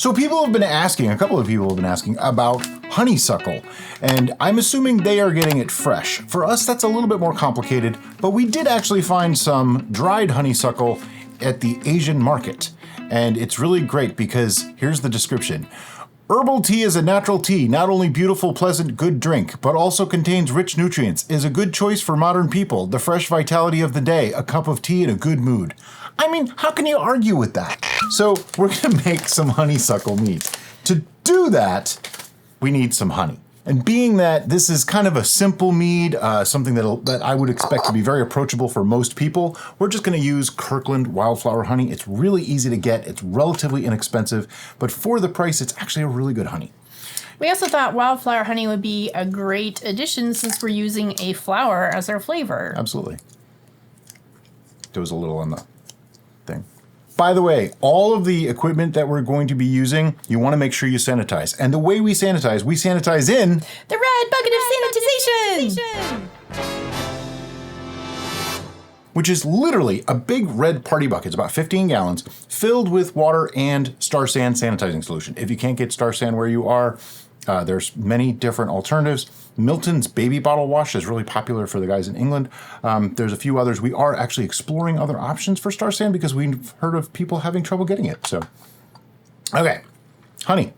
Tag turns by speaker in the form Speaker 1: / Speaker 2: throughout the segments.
Speaker 1: So people have been asking, a couple of people have been asking about honeysuckle, and I'm assuming they are getting it fresh. For us, that's a little bit more complicated, but we did actually find some dried honeysuckle at the Asian market. And it's really great because here's the description. Herbal tea is a natural tea, not only beautiful, pleasant, good drink, but also contains rich nutrients, is a good choice for modern people, the fresh vitality of the day, a cup of tea in a good mood. I mean, how can you argue with that? So we're gonna make some honeysuckle mead. To do that, we need some honey. And being that this is kind of a simple mead, something that I would expect to be very approachable for most people, we're just gonna use Kirkland Wildflower Honey. It's really easy to get, it's relatively inexpensive, but for the price, it's actually a really good honey.
Speaker 2: We also thought Wildflower Honey would be a great addition since we're using a flower as our flavor.
Speaker 1: Absolutely. There was a little on the thing. By the way, all of the equipment that we're going to be using, you want to make sure you sanitize. And the way we sanitize in...
Speaker 2: the red bucket of sanitization!
Speaker 1: Which is literally a big red party bucket. It's about 15 gallons, filled with water and Star San sanitizing solution. If you can't get Star San where you are, there's many different alternatives. Milton's baby bottle wash is really popular for the guys in England. There's a few others. We are actually exploring other options for Star San because we've heard of people having trouble getting it. So, okay, honey,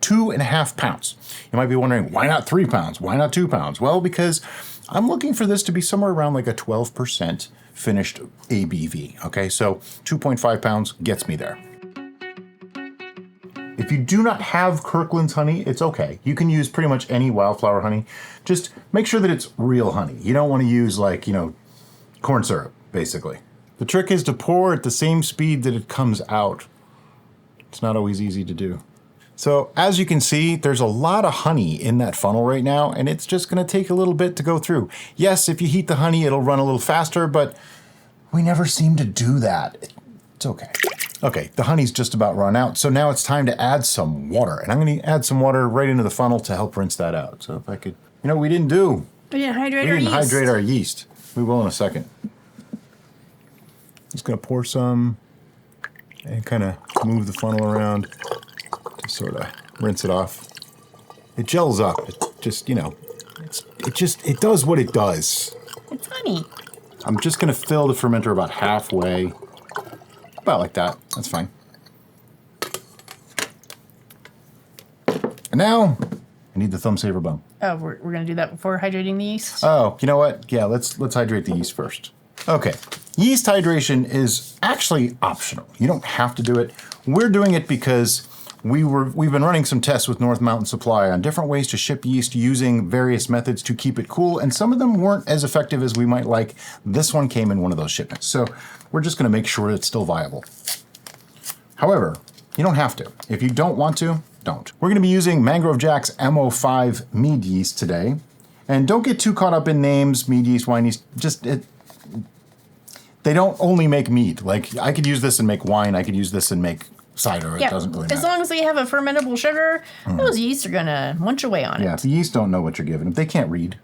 Speaker 1: 2.5 pounds. You might be wondering, why not 3 pounds? Why not 2 pounds? Well, because I'm looking for this to be somewhere around like a 12% finished ABV. Okay, so 2.5 pounds gets me there. If you do not have Kirkland's honey, it's okay. You can use pretty much any wildflower honey. Just make sure that it's real honey. You don't want to use like, corn syrup, basically. The trick is to pour at the same speed that it comes out. It's not always easy to do. So as you can see, there's a lot of honey in that funnel right now, and it's just gonna take a little bit to go through. Yes, if you heat the honey, it'll run a little faster, but we never seem to do that. It's okay. Okay, the honey's just about run out, so now it's time to add some water. And I'm gonna add some water right into the funnel to help rinse that out. So if I could, we didn't hydrate our yeast. We will in a second. Just gonna pour some and kind of move the funnel around to sort of rinse it off. It gels up. It just, it does what it does.
Speaker 2: It's honey.
Speaker 1: I'm just gonna fill the fermenter about halfway. About like that. That's fine. And now, I need the thumb saver bung.
Speaker 2: Oh, we're going to do that before hydrating the yeast?
Speaker 1: Oh, you know what? Yeah, let's hydrate the yeast first. Okay. Yeast hydration is actually optional. You don't have to do it. We're doing it because we've been running some tests with North Mountain Supply on different ways to ship yeast using various methods to keep it cool, and some of them weren't as effective as we might like. This one came in one of those shipments. So we're just gonna make sure it's still viable. However, you don't have to. If you don't want to, don't. We're gonna be using Mangrove Jack's MO5 mead yeast today. And don't get too caught up in names, mead yeast, wine yeast, they don't only make mead. Like, I could use this and make wine, I could use this and make cider. It doesn't really matter.
Speaker 2: As long as they have a fermentable sugar, those yeasts are gonna munch away on it.
Speaker 1: Yeah, the yeast don't know what you're giving them. They can't read,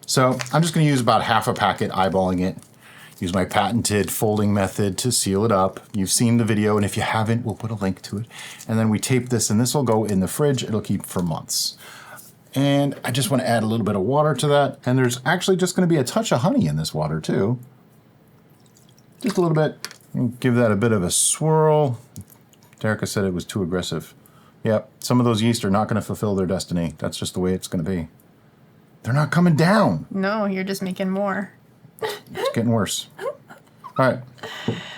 Speaker 1: So I'm just gonna use about half a packet, eyeballing it. Use my patented folding method to seal it up. You've seen the video, and if you haven't, we'll put a link to it. And then we tape this, and this will go in the fridge. It'll keep for months. And I just want to add a little bit of water to that. And there's actually just going to be a touch of honey in this water, too. Just a little bit. And give that a bit of a swirl. Derica said it was too aggressive. Yep, some of those yeast are not going to fulfill their destiny. That's just the way it's going to be. They're not coming down.
Speaker 2: No, you're just making more.
Speaker 1: It's getting worse. All right,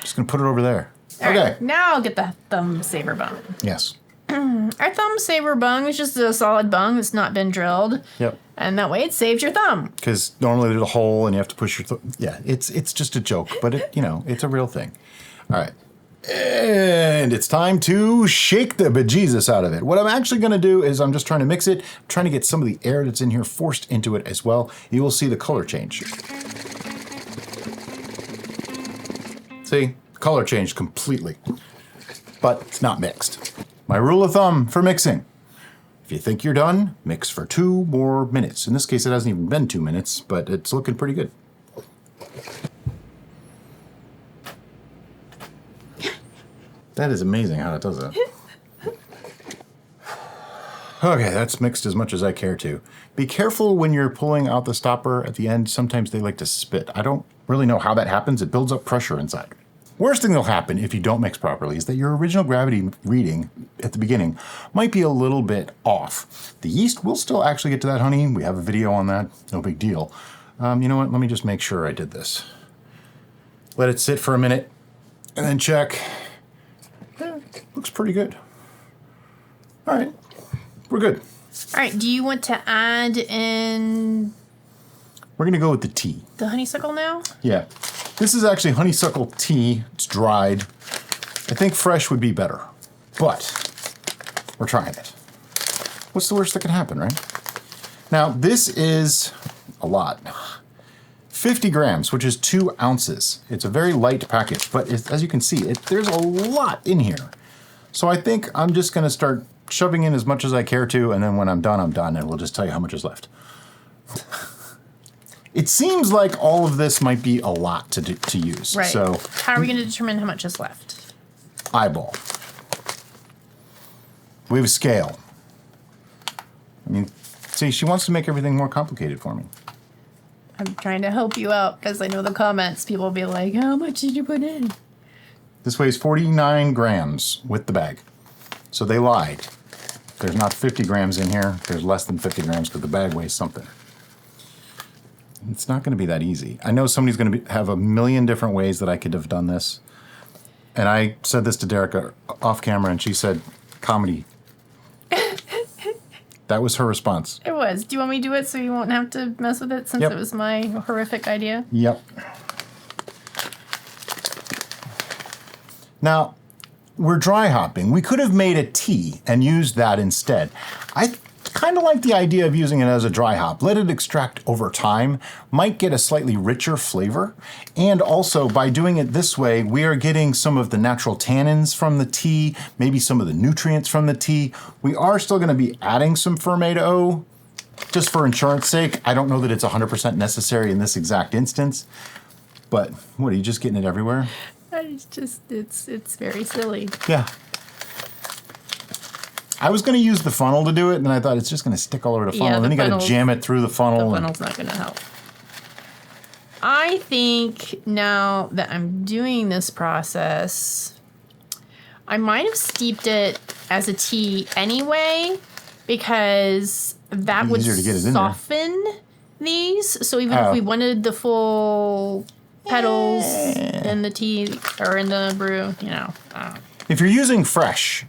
Speaker 1: just gonna put it over there.
Speaker 2: All
Speaker 1: okay.
Speaker 2: Right, now I'll get the thumb saver bung.
Speaker 1: Yes.
Speaker 2: Our thumb saver bung is just a solid bung that's not been drilled.
Speaker 1: Yep.
Speaker 2: And that way it saves your thumb.
Speaker 1: Because normally there's a hole and you have to push your thumb. Yeah, it's just a joke, but it's a real thing. All right. And it's time to shake the bejesus out of it. What I'm actually going to do is I'm just trying to mix it, trying to get some of the air that's in here forced into it as well. You will see the color change. See, color changed completely, but it's not mixed. My rule of thumb for mixing: if you think you're done, mix for 2 more minutes. In this case, it hasn't even been 2 minutes, but it's looking pretty good. That is amazing how it does that. Okay, that's mixed as much as I care to. Be careful when you're pulling out the stopper at the end. Sometimes they like to spit. I don't really know how that happens. It builds up pressure inside. Worst thing that'll happen if you don't mix properly is that your original gravity reading at the beginning might be a little bit off. The yeast will still actually get to that honey. We have a video on that. No big deal. You know what? Let me just make sure I did this. Let it sit for a minute and then check. Looks pretty good. All right. We're good.
Speaker 2: All right, do you want to add in
Speaker 1: We're going to go with the tea.
Speaker 2: the honeysuckle now?
Speaker 1: Yeah. This is actually honeysuckle tea. It's dried. I think fresh would be better, but we're trying it. What's the worst that can happen, right? Now, this is a lot. 50 grams, which is 2 ounces. It's a very light package, but as you can see, there's a lot in here. So I think I'm just going to start shoving in as much as I care to, and then when I'm done, and we'll just tell you how much is left. It seems like all of this might be a lot to use.
Speaker 2: Right.
Speaker 1: So
Speaker 2: how are we going to determine how much is left?
Speaker 1: Eyeball. We have a scale. I mean, see, she wants to make everything more complicated for me.
Speaker 2: I'm trying to help you out because I know the comments. People will be like, how much did you put in?
Speaker 1: This weighs 49 grams with the bag. So they lied. There's not 50 grams in here. There's less than 50 grams because the bag weighs something. It's not going to be that easy. I know somebody's going to have a million different ways that I could have done this. And I said this to Derica off camera, and she said, comedy. That was her response.
Speaker 2: It was. Do you want me to do it so you won't have to mess with it since it was my horrific idea?
Speaker 1: Yep. Now, we're dry hopping. We could have made a tea and used that instead. I kind of like the idea of using it as a dry hop. Let it extract over time. Might get a slightly richer flavor. And also, by doing it this way, we are getting some of the natural tannins from the tea, maybe some of the nutrients from the tea. We are still going to be adding some fermento, just for insurance sake. I don't know that it's 100% necessary in this exact instance. But what, are you just getting it everywhere?
Speaker 2: It's just, it's very silly.
Speaker 1: Yeah. I was going to use the funnel to do it, and then I thought it's just going to stick all over the funnel.
Speaker 2: Yeah,
Speaker 1: and then you got to jam it through the funnel.
Speaker 2: The funnel's not going to help. I think now that I'm doing this process, I might have steeped it as a tea anyway, because that would soften these. So even if we wanted the full petals in the tea or in the brew, you know.
Speaker 1: If you're using fresh,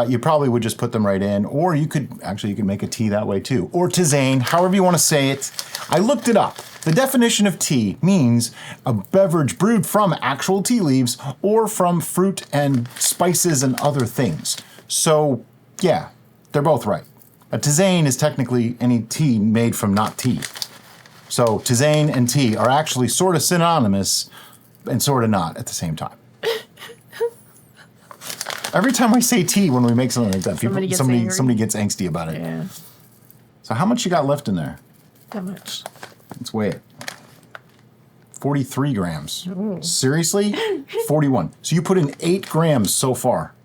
Speaker 1: you probably would just put them right in, or you could make a tea that way too, or tisane, however you want to say it. I looked it up. The definition of tea means a beverage brewed from actual tea leaves or from fruit and spices and other things. So yeah, they're both right. A tisane is technically any tea made from not tea. So tisane and tea are actually sort of synonymous and sort of not at the same time. Every time I say tea when we make something like that, somebody gets angsty about it.
Speaker 2: Yeah.
Speaker 1: So how much you got left in there?
Speaker 2: How much?
Speaker 1: Let's weigh it. 43 grams. Ooh. Seriously? 41. So you put in 8 grams so far.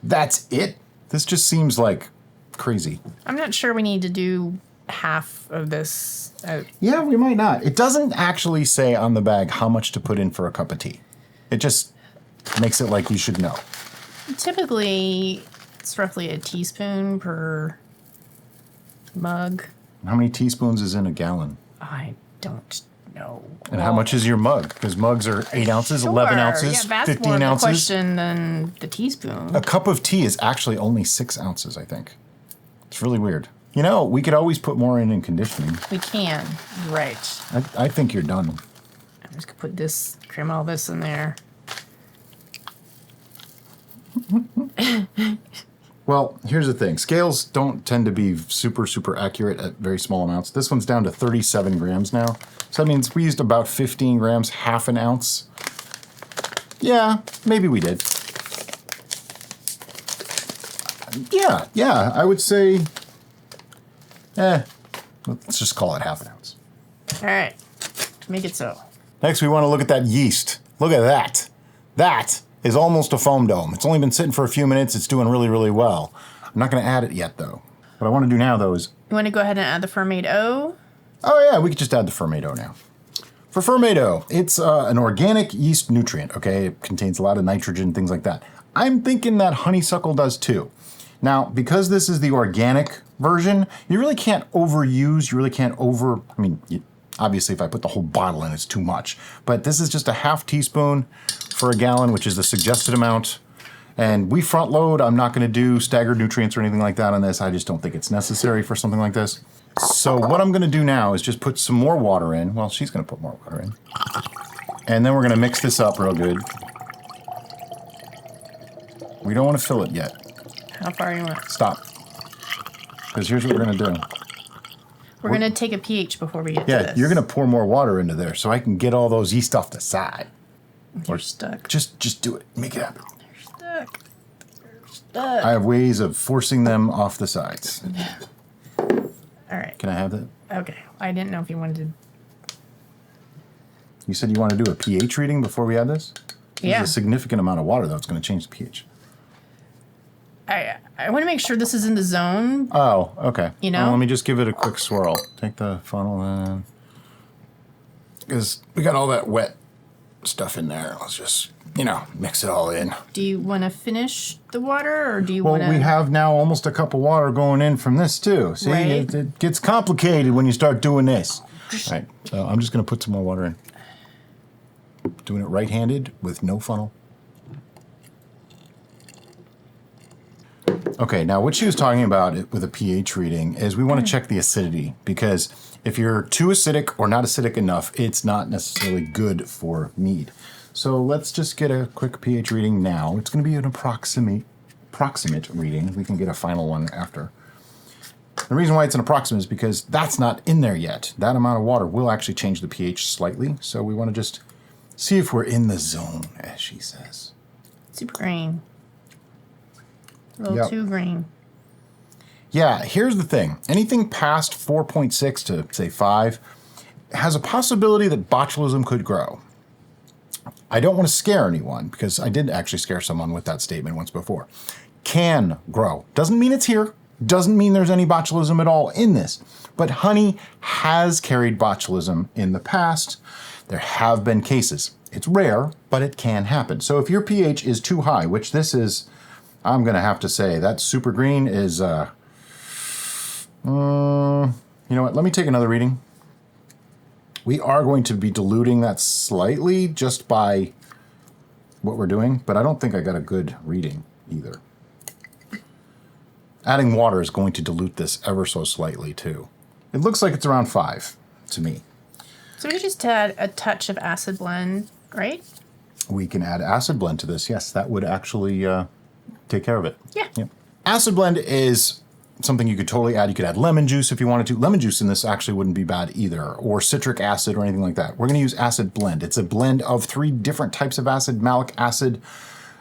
Speaker 1: That's it? This just seems like crazy.
Speaker 2: I'm not sure we need to do half of this.
Speaker 1: Yeah, we might not. It doesn't actually say on the bag how much to put in for a cup of tea. It just makes it like you should know.
Speaker 2: Typically, it's roughly a teaspoon per mug.
Speaker 1: How many teaspoons is in a gallon?
Speaker 2: I don't know.
Speaker 1: And how much is your mug? Because mugs are 8 ounces, 11 ounces,
Speaker 2: yeah, that's
Speaker 1: 15
Speaker 2: more
Speaker 1: ounces.
Speaker 2: The question than the teaspoon.
Speaker 1: A cup of tea is actually only 6 ounces, I think. It's really weird. You know, we could always put more in conditioning.
Speaker 2: We can, right.
Speaker 1: I think you're done.
Speaker 2: I'm just going to put cram all this in there.
Speaker 1: Well, here's the thing. Scales don't tend to be super accurate at very small amounts. This one's down to 37 grams now. So that means we used about 15 grams, half an ounce. Yeah, maybe we did. Yeah, I would say, let's just call it half an ounce.
Speaker 2: All right, make it so.
Speaker 1: Next, we want to look at that yeast. Look at that. That is almost a foam dome. It's only been sitting for a few minutes. It's doing really well. I'm not going to add it yet, though. What I want to do now, though, is...
Speaker 2: You want to go ahead and add the fermento?
Speaker 1: Oh, yeah, we could just add the fermento now. For fermento, it's an organic yeast nutrient, okay? It contains a lot of nitrogen, things like that. I'm thinking that honeysuckle does too. Now, because this is the organic version, you really can't overuse, obviously if I put the whole bottle in, it's too much. But this is just a half teaspoon for a gallon, which is the suggested amount. And we front load. I'm not gonna do staggered nutrients or anything like that on this. I just don't think it's necessary for something like this. So what I'm gonna do now is just put some more water in. Well, she's gonna put more water in. And then we're gonna mix this up real good. We don't wanna fill it yet.
Speaker 2: How far you want?
Speaker 1: Stop. Because here's what we're gonna do.
Speaker 2: We're gonna take a pH before we get to this.
Speaker 1: Yeah, you're gonna pour more water into there so I can get all those yeast off the side.
Speaker 2: You're stuck.
Speaker 1: Just do it. Make it happen.
Speaker 2: You're stuck. You're stuck.
Speaker 1: I have ways of forcing them off the sides.
Speaker 2: All right.
Speaker 1: Can I have that?
Speaker 2: Okay. I didn't know if you wanted to.
Speaker 1: You said you want to do a pH reading before we add this?
Speaker 2: Yeah.
Speaker 1: There's a significant amount of water, though. It's going to change the pH.
Speaker 2: I want to make sure this is in the zone.
Speaker 1: Oh, okay.
Speaker 2: You know?
Speaker 1: Well, let me just give it a quick swirl. Take the funnel in. Because we got all that wet stuff in there. Let's just, mix it all in.
Speaker 2: Do you want to finish the water, or do you want to...
Speaker 1: Well, we have now almost a cup of water going in from this, too. See,
Speaker 2: right.
Speaker 1: it gets complicated when you start doing this. All right, so I'm just going to put some more water in. Doing it right-handed with no funnel. Okay, now what she was talking about with a pH reading is we want to check the acidity, because if you're too acidic or not acidic enough, it's not necessarily good for mead. So let's just get a quick pH reading now. It's going to be an approximate reading. We can get a final one after. The reason why it's an approximate is because that's not in there yet. That amount of water will actually change the pH slightly, so we want to just see if we're in the zone, as she says.
Speaker 2: Super green. A little too green.
Speaker 1: Yeah, here's the thing. Anything past 4.6 to, say, 5 has a possibility that botulism could grow. I don't want to scare anyone, because I did actually scare someone with that statement once before. Can grow. Doesn't mean it's here. Doesn't mean there's any botulism at all in this. But honey has carried botulism in the past. There have been cases. It's rare, but it can happen. So if your pH is too high, which this is, I'm going to have to say, that super green is, you know what, let me take another reading. We are going to be diluting that slightly just by what we're doing, but I don't think I got a good reading either. Adding water is going to dilute this ever so slightly too. It looks like it's around 5 to me.
Speaker 2: So we just add a touch of acid blend, right?
Speaker 1: We can add acid blend to this. Yes, that would actually take care of it.
Speaker 2: Yeah.
Speaker 1: Yep. Acid blend is something you could totally add. You could add lemon juice if you wanted to. Lemon juice in this actually wouldn't be bad either, or citric acid or anything like that. We're going to use acid blend. It's a blend of 3 different types of acid: malic acid,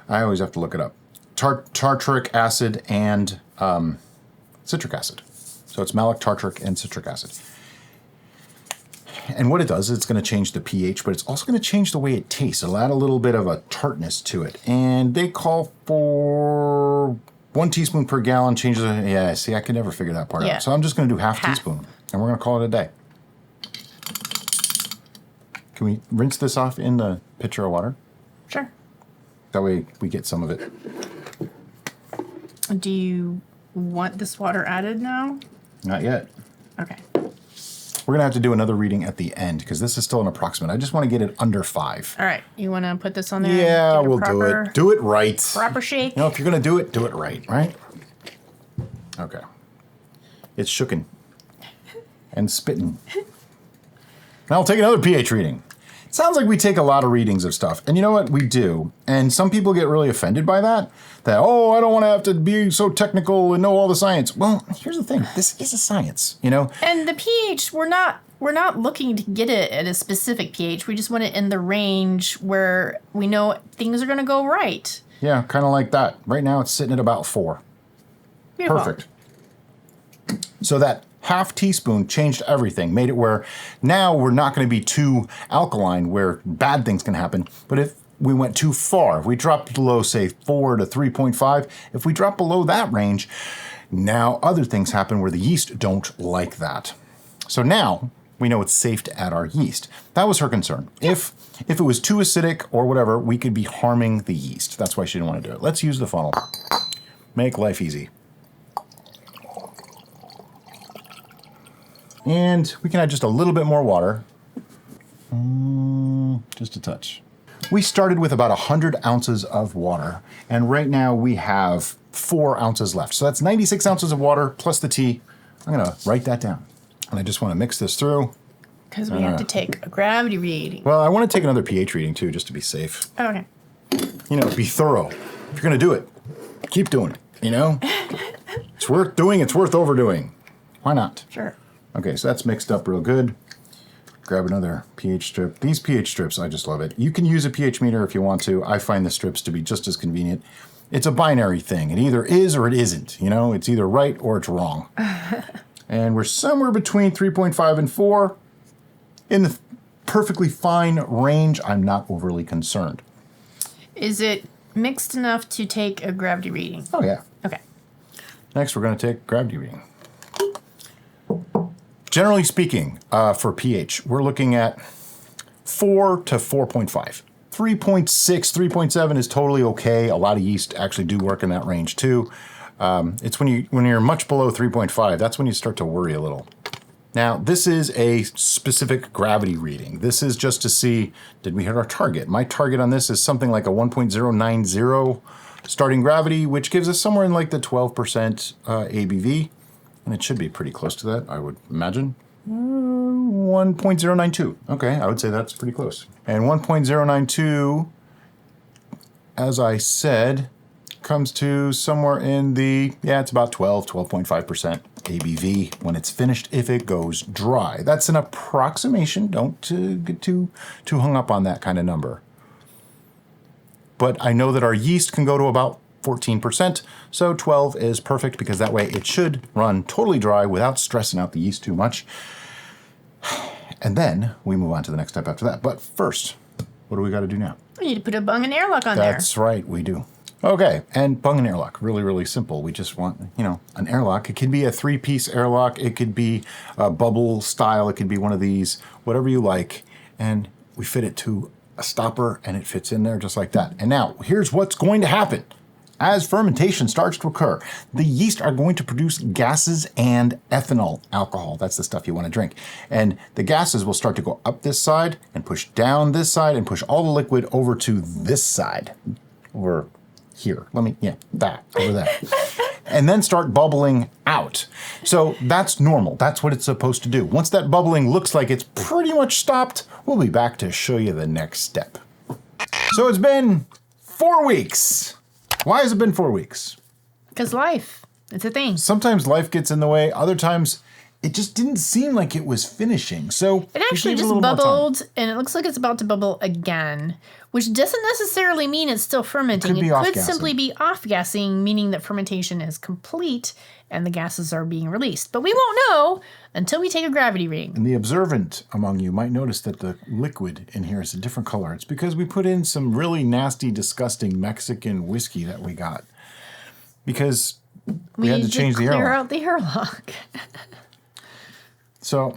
Speaker 1: I always have to look it up, tartaric acid, and citric acid. So it's malic, tartaric, and citric acid. And what it does is it's going to change the pH, but it's also going to change the way it tastes. It'll add a little bit of a tartness to it. And they call for 1 teaspoon per gallon changes. Yeah, see, I can never figure that part out. So I'm just going to do half teaspoon, and we're going to call it a day. Can we rinse this off in the pitcher of water?
Speaker 2: Sure.
Speaker 1: That way we get some of it.
Speaker 2: Do you want this water added now?
Speaker 1: Not yet.
Speaker 2: Okay.
Speaker 1: We're going to have to do another reading at the end, because this is still an approximate. I just want to get it under 5.
Speaker 2: All right. You want to put this on there?
Speaker 1: Yeah, we'll do it. Do it right.
Speaker 2: Proper shake.
Speaker 1: You know, if you're going to do it right, right? Okay. It's shooken. And spitting. Now I'll take another pH reading. It sounds like we take a lot of readings of stuff. And you know what? We do. And some people get really offended by that. That, oh, I don't want to have to be so technical and know all the science. Well, here's the thing. This is a science, you know?
Speaker 2: And the pH, we're not looking to get it at a specific pH. We just want it in the range where we know things are going to go right.
Speaker 1: Yeah, kind of like that. Right now it's sitting at about 4.
Speaker 2: Beautiful.
Speaker 1: Perfect. So that half teaspoon changed everything, made it where now we're not going to be too alkaline where bad things can happen. But if we went too far. If we dropped below, say, 4 to 3.5, if we drop below that range, now other things happen where the yeast don't like that. So now we know it's safe to add our yeast. That was her concern. If it was too acidic or whatever, we could be harming the yeast. That's why she didn't want to do it. Let's use the funnel. Make life easy. And we can add just a little bit more water. Just a touch. We started with about 100 ounces of water, and right now we have 4 ounces left. So that's 96 ounces of water plus the tea. I'm gonna write that down. And I just wanna mix this through.
Speaker 2: Because we have to take a gravity reading.
Speaker 1: Well, I wanna take another pH reading too, just to be safe.
Speaker 2: Okay.
Speaker 1: You know, be thorough. If you're gonna do it, keep doing it, you know? It's worth doing, it's worth overdoing. Why not?
Speaker 2: Sure.
Speaker 1: Okay, so that's mixed up real good. Grab another pH strip. These pH strips, I just love it. You can use a pH meter if you want to. I find the strips to be just as convenient. It's a binary thing. It either is or it isn't. You know, it's either right or it's wrong. And we're somewhere between 3.5 and 4. In the perfectly fine range, I'm not overly concerned.
Speaker 2: Is it mixed enough to take a gravity reading?
Speaker 1: Oh, yeah.
Speaker 2: Okay.
Speaker 1: Next, we're going to take gravity reading. Generally speaking, for pH, we're looking at 4 to 4.5. 3.6, 3.7 is totally okay. A lot of yeast actually do work in that range too. It's when you're much below 3.5, that's when you start to worry a little. Now, this is a specific gravity reading. This is just to see, did we hit our target? My target on this is something like a 1.090 starting gravity, which gives us somewhere in like the 12% ABV. And it should be pretty close to that, I would imagine. 1.092. Okay, I would say that's pretty close. And 1.092, as I said, comes to somewhere in the, it's about 12.5% ABV when it's finished if it goes dry. That's an approximation. Don't get too hung up on that kind of number. But I know that our yeast can go to about 14%, so 12 is perfect because that way it should run totally dry without stressing out the yeast too much. And then we move on to the next step after that. But first, what do we got to do now?
Speaker 2: We need to put a bung and airlock on there.
Speaker 1: That's right, we do. Okay, and bung and airlock, really, really simple. We just want, an airlock. It can be a 3-piece airlock. It could be a bubble style. It could be one of these, whatever you like. And we fit it to a stopper and it fits in there just like that. And now, here's what's going to happen. As fermentation starts to occur, the yeast are going to produce gases and ethanol alcohol. That's the stuff you want to drink. And the gases will start to go up this side and push down this side and push all the liquid over to this side. Over here. That, over there. And then start bubbling out. So that's normal. That's what it's supposed to do. Once that bubbling looks like it's pretty much stopped, we'll be back to show you the next step. So it's been 4 weeks. Why has it been 4 weeks?
Speaker 2: Because life. It's a thing.
Speaker 1: Sometimes life gets in the way. Other times, it just didn't seem like it was finishing. So
Speaker 2: it actually just bubbled, and it looks like it's about to bubble again, which doesn't necessarily mean it's still fermenting. It could simply be off-gassing, meaning that fermentation is complete and the gases are being released. But we won't know until we take a gravity reading.
Speaker 1: And the observant among you might notice that the liquid in here is a different color. It's because we put in some really nasty, disgusting Mexican whiskey that we got. Because we had to change the airlock.
Speaker 2: Clear out the airlock.
Speaker 1: So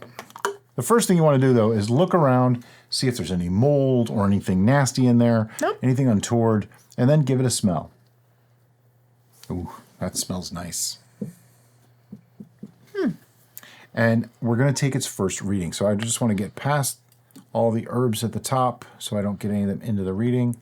Speaker 1: the first thing you want to do, though, is look around, see if there's any mold or anything nasty in there, anything untoward, and then give it a smell. Ooh, that smells nice. And we're going to take its first reading. So I just want to get past all the herbs at the top so I don't get any of them into the reading.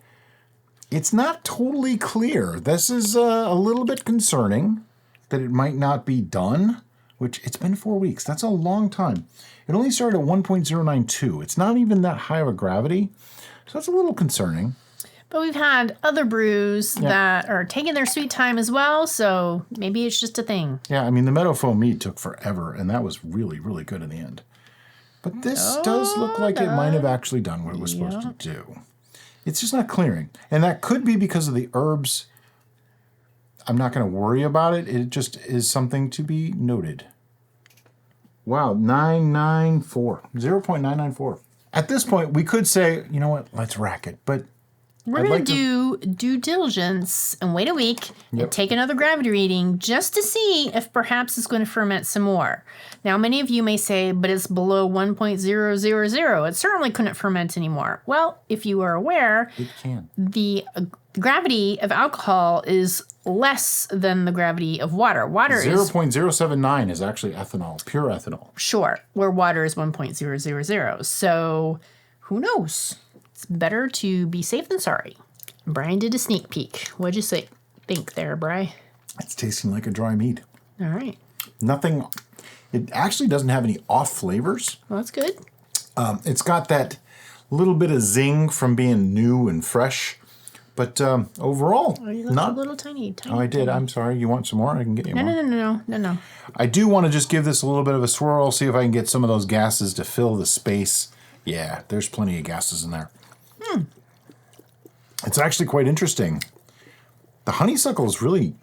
Speaker 1: It's not totally clear. This is a little bit concerning that it might not be done, which it's been 4 weeks. That's a long time. It only started at 1.092. It's not even that high of a gravity. So that's a little concerning.
Speaker 2: But we've had other brews that are taking their sweet time as well, so maybe it's just a thing.
Speaker 1: Yeah, I mean, the Meadowfoam Mead took forever, and that was really, really good in the end. But this does look like it might have actually done what it was supposed to do. It's just not clearing. And that could be because of the herbs. I'm not going to worry about it. It just is something to be noted. Wow, 0.994. At this point, we could say, you know what, let's rack it. But
Speaker 2: We're going to do due diligence and wait a week and take another gravity reading just to see if perhaps it's going to ferment some more. Now, many of you may say, but it's below 1.000. It certainly couldn't ferment anymore. Well, if you are aware,
Speaker 1: it can.
Speaker 2: The gravity of alcohol is less than the gravity of water. Water
Speaker 1: 0.079 is actually ethanol, pure ethanol.
Speaker 2: Sure, where water is 1.000. So who knows? It's better to be safe than sorry. Brian did a sneak peek. What'd you think there, Bri?
Speaker 1: It's tasting like a dry mead.
Speaker 2: All right.
Speaker 1: Nothing. It actually doesn't have any off flavors.
Speaker 2: Well, that's good.
Speaker 1: It's got that little bit of zing from being new and fresh. But overall,
Speaker 2: not a little tiny.
Speaker 1: Oh, I did. I'm sorry. You want some more? I can get you more.
Speaker 2: No.
Speaker 1: I do want to just give this a little bit of a swirl, see if I can get some of those gases to fill the space. Yeah, there's plenty of gases in there. It's actually quite interesting. The honeysuckle is really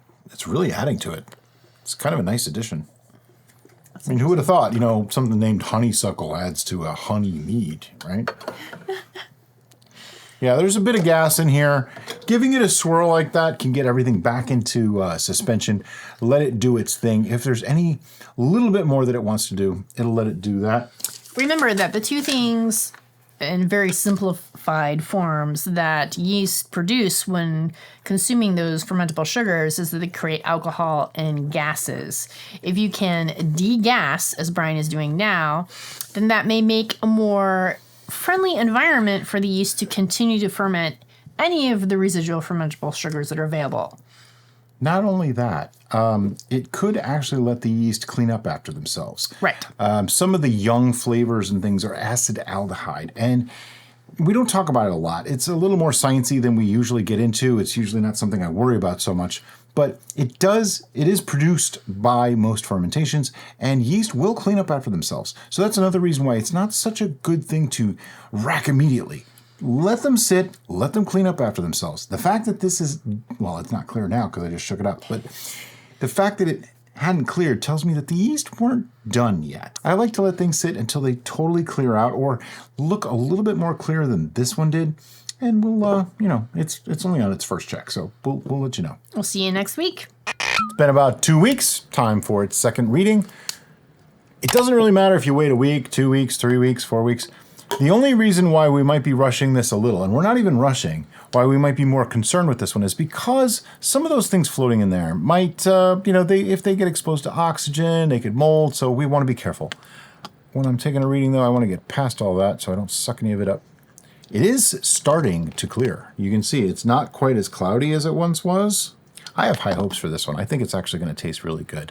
Speaker 1: adding to it. It's kind of a nice addition. I mean, who would have thought, something named honeysuckle adds to a honey mead, right? Yeah, there's a bit of gas in here. Giving it a swirl like that can get everything back into suspension. Let it do its thing. If there's any little bit more that it wants to do, it'll let it do that.
Speaker 2: Remember that the two things in very simplified forms that yeast produce when consuming those fermentable sugars is that they create alcohol and gases. If you can degas, as Brian is doing now, then that may make a more friendly environment for the yeast to continue to ferment any of the residual fermentable sugars that are available.
Speaker 1: Not only that, it could actually let the yeast clean up after themselves.
Speaker 2: Right.
Speaker 1: Some of the young flavors and things are acid aldehyde, and we don't talk about it a lot. It's a little more sciencey than we usually get into. It's usually not something I worry about so much, but it is produced by most fermentations, and yeast will clean up after themselves. So that's another reason why it's not such a good thing to rack immediately. Let them sit, let them clean up after themselves. The fact that this is, well, it's not clear now because I just shook it up, but the fact that it hadn't cleared tells me that the yeast weren't done yet. I like to let things sit until they totally clear out or look a little bit more clear than this one did. And we'll, it's only on its first check, so we'll let you know.
Speaker 2: We'll see you next week.
Speaker 1: It's been about 2 weeks. Time for its second reading. It doesn't really matter if you wait a week, 2 weeks, 3 weeks, 4 weeks. The only reason why we might be rushing this a little, and we're not even rushing, why we might be more concerned with this one is because some of those things floating in there might, if they get exposed to oxygen, they could mold, so we want to be careful. When I'm taking a reading, though, I want to get past all that so I don't suck any of it up. It is starting to clear. You can see it's not quite as cloudy as it once was. I have high hopes for this one. I think it's actually going to taste really good.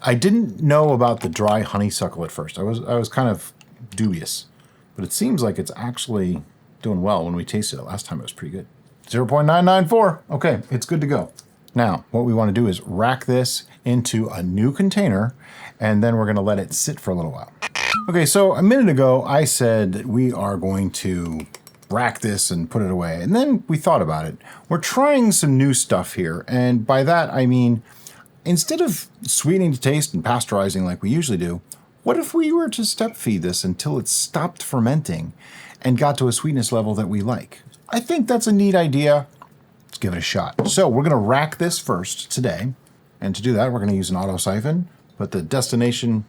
Speaker 1: I didn't know about the dry honeysuckle at first. I was kind of dubious. But it seems like it's actually doing well when we tasted it. Last time it was pretty good. 0.994. Okay, it's good to go. Now, what we want to do is rack this into a new container, and then we're going to let it sit for a little while. Okay, so a minute ago, I said that we are going to rack this and put it away. And then we thought about it. We're trying some new stuff here. And by that, I mean, instead of sweetening to taste and pasteurizing like we usually do, what if we were to step feed this until it stopped fermenting and got to a sweetness level that we like? I think that's a neat idea. Let's give it a shot. So we're going to rack this first today. And to do that, we're going to use an auto siphon. Put the destination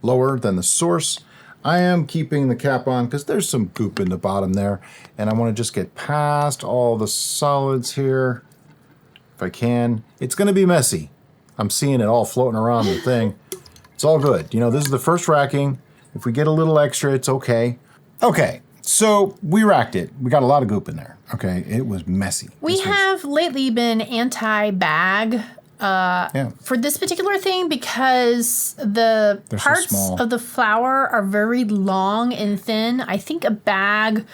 Speaker 1: lower than the source. I am keeping the cap on because there's some goop in the bottom there. And I want to just get past all the solids here if I can. It's going to be messy. I'm seeing it all floating around the thing. It's all good. This is the first racking. If we get a little extra, it's okay. Okay, so we racked it. We got a lot of goop in there. Okay, it was messy.
Speaker 2: We have lately been anti-bag for this particular thing because the parts of the flower are very long and thin. I think a bag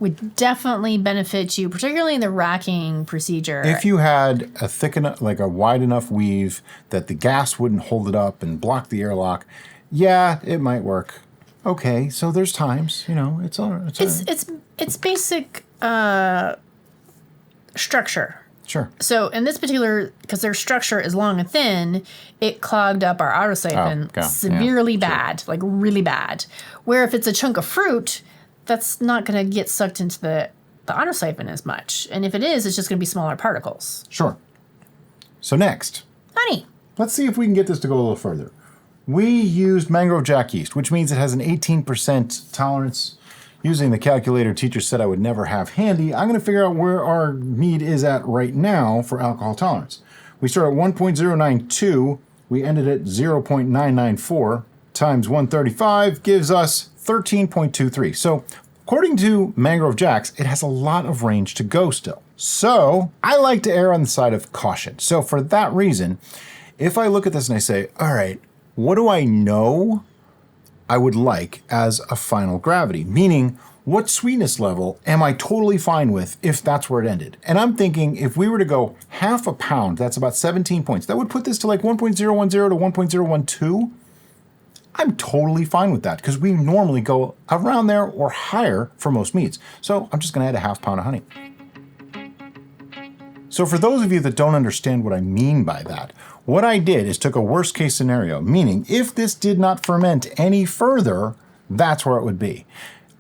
Speaker 2: would definitely benefit you, particularly in the racking procedure.
Speaker 1: If you had a thick enough, like a wide enough weave that the gas wouldn't hold it up and block the airlock, yeah, it might work. Okay, so there's times, it's all right.
Speaker 2: It's basic structure.
Speaker 1: Sure.
Speaker 2: So in this particular, because their structure is long and thin, it clogged up our auto siphon severely bad, like really bad. Where if it's a chunk of fruit, that's not going to get sucked into the the autosiphon as much. And if it is, it's just going to be smaller particles.
Speaker 1: Sure. So next,
Speaker 2: Honey.
Speaker 1: let's see if we can get this to go a little further. We used mangrove jack yeast, which means it has an 18% tolerance. Using the calculator teacher said I would never have handy, I'm going to figure out where our mead is at right now for alcohol tolerance. We start at 1.092. We ended at 0.994 times 135 gives us 13.23. So according to Mangrove Jacks, it has a lot of range to go still. So I like to err on the side of caution. So for that reason, if I look at this and I say, all right, what do I know I would like as a final gravity? Meaning, what sweetness level am I totally fine with if that's where it ended? And I'm thinking if we were to go half a pound, that's about 17 points. That would put this to like 1.010 to 1.012. I'm totally fine with that because we normally go around there or higher for most meads. So I'm just going to add a half pound of honey. So for those of you that don't understand what I mean by that, what I did is took a worst case scenario, meaning if this did not ferment any further, that's where it would be.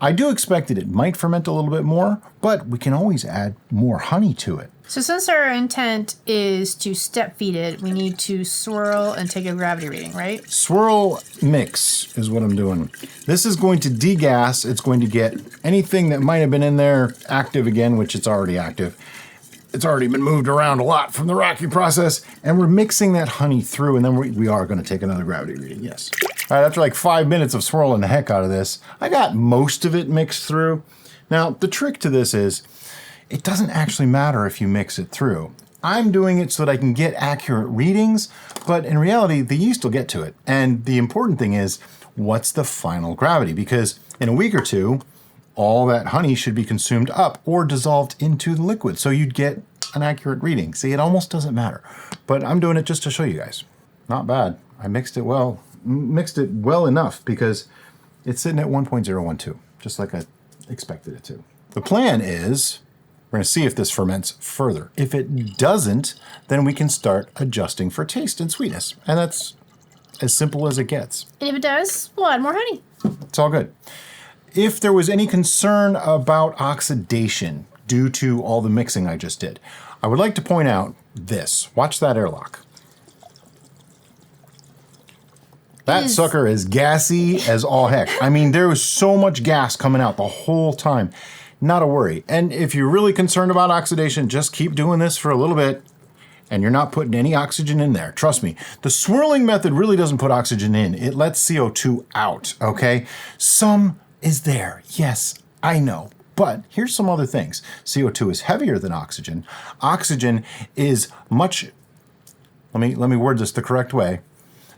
Speaker 1: I do expect that it might ferment a little bit more, but we can always add more honey to it.
Speaker 2: So since our intent is to step feed it, we need to swirl and take a gravity reading, right?
Speaker 1: Swirl mix is what I'm doing. This is going to degas. It's going to get anything that might have been in there active again, which it's already active. It's already been moved around a lot from the racking process, and we're mixing that honey through, and then we are going to take another gravity reading, yes. All right, after like 5 minutes of swirling the heck out of this, I got most of it mixed through. Now, the trick to this is, it doesn't actually matter if you mix it through. I'm doing it so that I can get accurate readings, but in reality, the yeast will get to it. And the important thing is, what's the final gravity? Because in a week or two, all that honey should be consumed up or dissolved into the liquid. So you'd get an accurate reading. See, it almost doesn't matter, but I'm doing it just to show you guys. Not bad. I mixed it well enough because it's sitting at 1.012, just like I expected it to. The plan is we're going to see if this ferments further. If it doesn't, then we can start adjusting for taste and sweetness. And that's as simple as it gets.
Speaker 2: And if it does, we'll add more honey.
Speaker 1: It's all good. If there was any concern about oxidation due to all the mixing I just did, I would like to point out this. Watch that airlock. That sucker is gassy as all heck. I mean, there was so much gas coming out the whole time. Not a worry. And if you're really concerned about oxidation, just keep doing this for a little bit and you're not putting any oxygen in there. Trust me, the swirling method really doesn't put oxygen in. It lets CO2 out, okay? Some is there, yes, I know. But here's some other things. CO2 is heavier than oxygen. Oxygen is much, let me word this the correct way.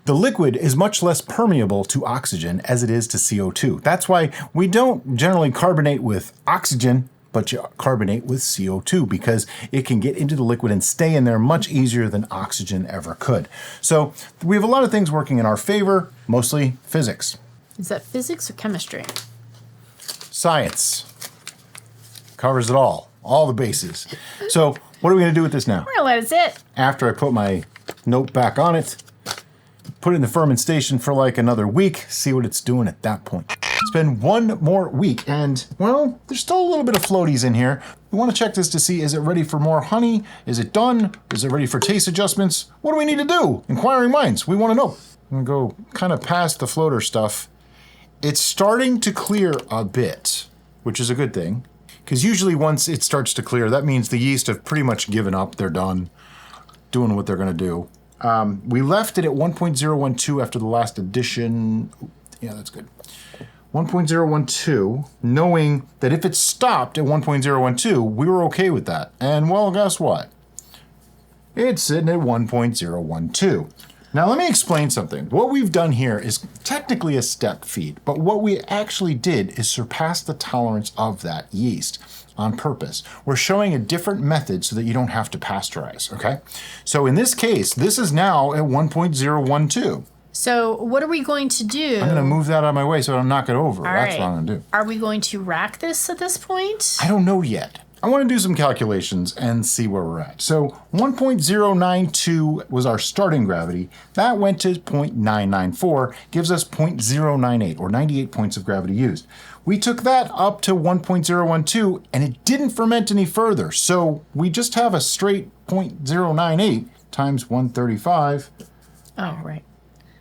Speaker 1: The liquid is much less permeable to oxygen as it is to CO2. That's why we don't generally carbonate with oxygen, but you carbonate with CO2 because it can get into the liquid and stay in there much easier than oxygen ever could. So we have a lot of things working in our favor, mostly physics.
Speaker 2: Is that physics or chemistry?
Speaker 1: Science. Covers it all the bases. So what are we going to do with this now?
Speaker 2: We're going to let it sit.
Speaker 1: After I put my note back on it, put it in the fermentation for like another week, see what it's doing at that point. It's been one more week and, well, there's still a little bit of floaties in here. We want to check this to see, is it ready for more honey? Is it done? Is it ready for taste adjustments? What do we need to do? Inquiring minds, we want to know. I'm going to go kind of past the floater stuff. It's starting to clear a bit, which is a good thing. Because usually once it starts to clear, that means the yeast have pretty much given up. They're done doing what they're going to do. We left it at 1.012 after the last addition. Yeah, that's good. 1.012, knowing that if it stopped at 1.012, we were okay with that. And well, guess what? It's sitting at 1.012. Now let me explain something. What we've done here is technically a step feed, but what we actually did is surpass the tolerance of that yeast on purpose. We're showing a different method so that you don't have to pasteurize, okay? So in this case, this is now at 1.012.
Speaker 2: So what are we going to do?
Speaker 1: I'm gonna move that out of my way so I don't knock it over. That's what I'm gonna do.
Speaker 2: Are we going to rack this at this point?
Speaker 1: I don't know yet. I want to do some calculations and see where we're at. So 1.092 was our starting gravity. That went to 0.994, gives us 0.098, or 98 points of gravity used. We took that up to 1.012, and it didn't ferment any further. So we just have a straight 0.098 times 135.
Speaker 2: Oh, right.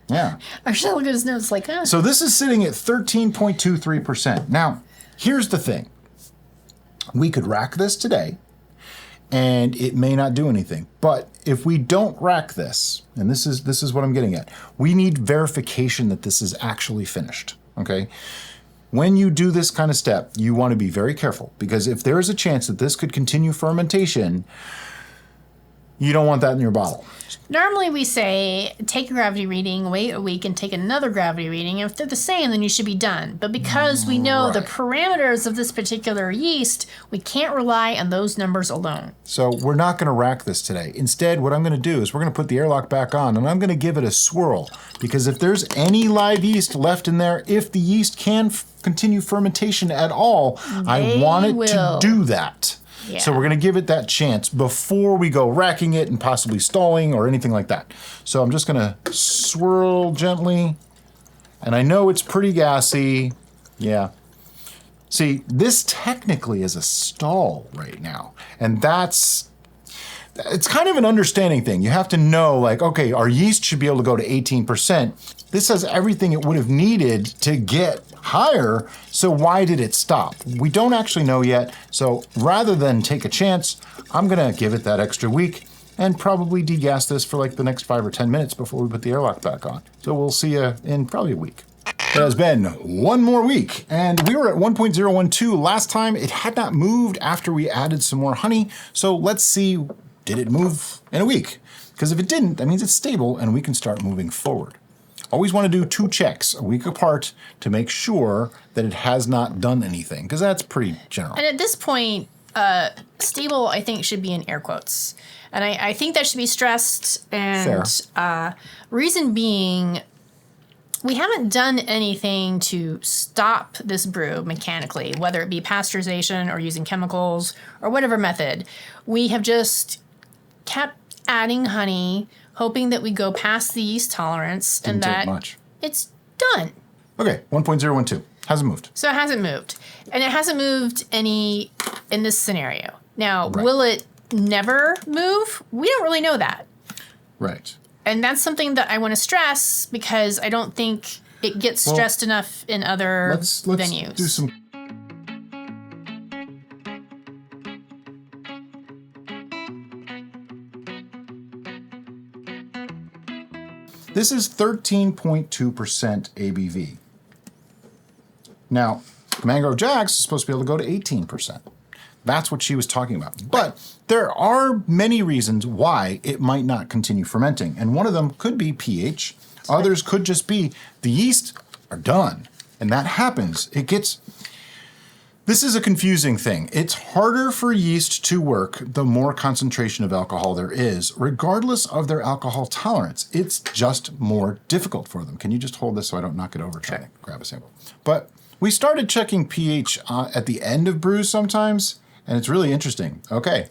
Speaker 1: Yeah.
Speaker 2: I should look at his notes like,
Speaker 1: So this is sitting at 13.23%. Now, here's the thing. We could rack this today, and it may not do anything. But if we don't rack this, and this is what I'm getting at, we need verification that this is actually finished, okay? When you do this kind of step, you want to be very careful, because if there is a chance that this could continue fermentation, you don't want that in your bottle.
Speaker 2: Normally we say, take a gravity reading, wait a week, and take another gravity reading. If they're the same, then you should be done. But because we know the parameters of this particular yeast, we can't rely on those numbers alone.
Speaker 1: So we're not going to rack this today. Instead, what I'm going to do is we're going to put the airlock back on, and I'm going to give it a swirl. Because if there's any live yeast left in there, if the yeast can continue fermentation at all, I want it to do that. Yeah. So we're going to give it that chance before we go racking it and possibly stalling or anything like that. So I'm just going to swirl gently. And I know it's pretty gassy. Yeah. See, this technically is a stall right now. And it's kind of an understanding thing. You have to know, like, okay, our yeast should be able to go to 18%. This has everything it would have needed to get higher, so why did it stop? We don't actually know yet, so rather than take a chance, I'm gonna give it that extra week and probably degas this for like the next 5 or 10 minutes before we put the airlock back on. So we'll see you in probably a week. It has been one more week, and we were at 1.012 last time. It had not moved after we added some more honey, so let's see, did it move in a week? Because if it didn't, that means it's stable and we can start moving forward. Always want to do 2 checks a week apart to make sure that it has not done anything, because that's pretty general.
Speaker 2: And at this point, stable, I think, should be in air quotes. And I think that should be stressed. And reason being, we haven't done anything to stop this brew mechanically, whether it be pasteurization or using chemicals or whatever method. We have just kept adding honey, hoping that we go past the yeast tolerance and that it's done.
Speaker 1: Okay, 1.012. Hasn't moved.
Speaker 2: So it hasn't moved. And it hasn't moved any in this scenario. Now, will it never move? We don't really know that.
Speaker 1: Right.
Speaker 2: And that's something that I want to stress because I don't think it gets stressed enough in other venues.
Speaker 1: Let's do some... This is 13.2% ABV. Now, Mangrove Jack's is supposed to be able to go to 18%. That's what she was talking about. But there are many reasons why it might not continue fermenting. And one of them could be pH. Others could just be the yeast are done. And that happens. This is a confusing thing. It's harder for yeast to work the more concentration of alcohol there is, regardless of their alcohol tolerance. It's just more difficult for them. Can you just hold this so I don't knock it over trying to grab a sample? But we started checking pH at the end of brews sometimes, and it's really interesting. Okay,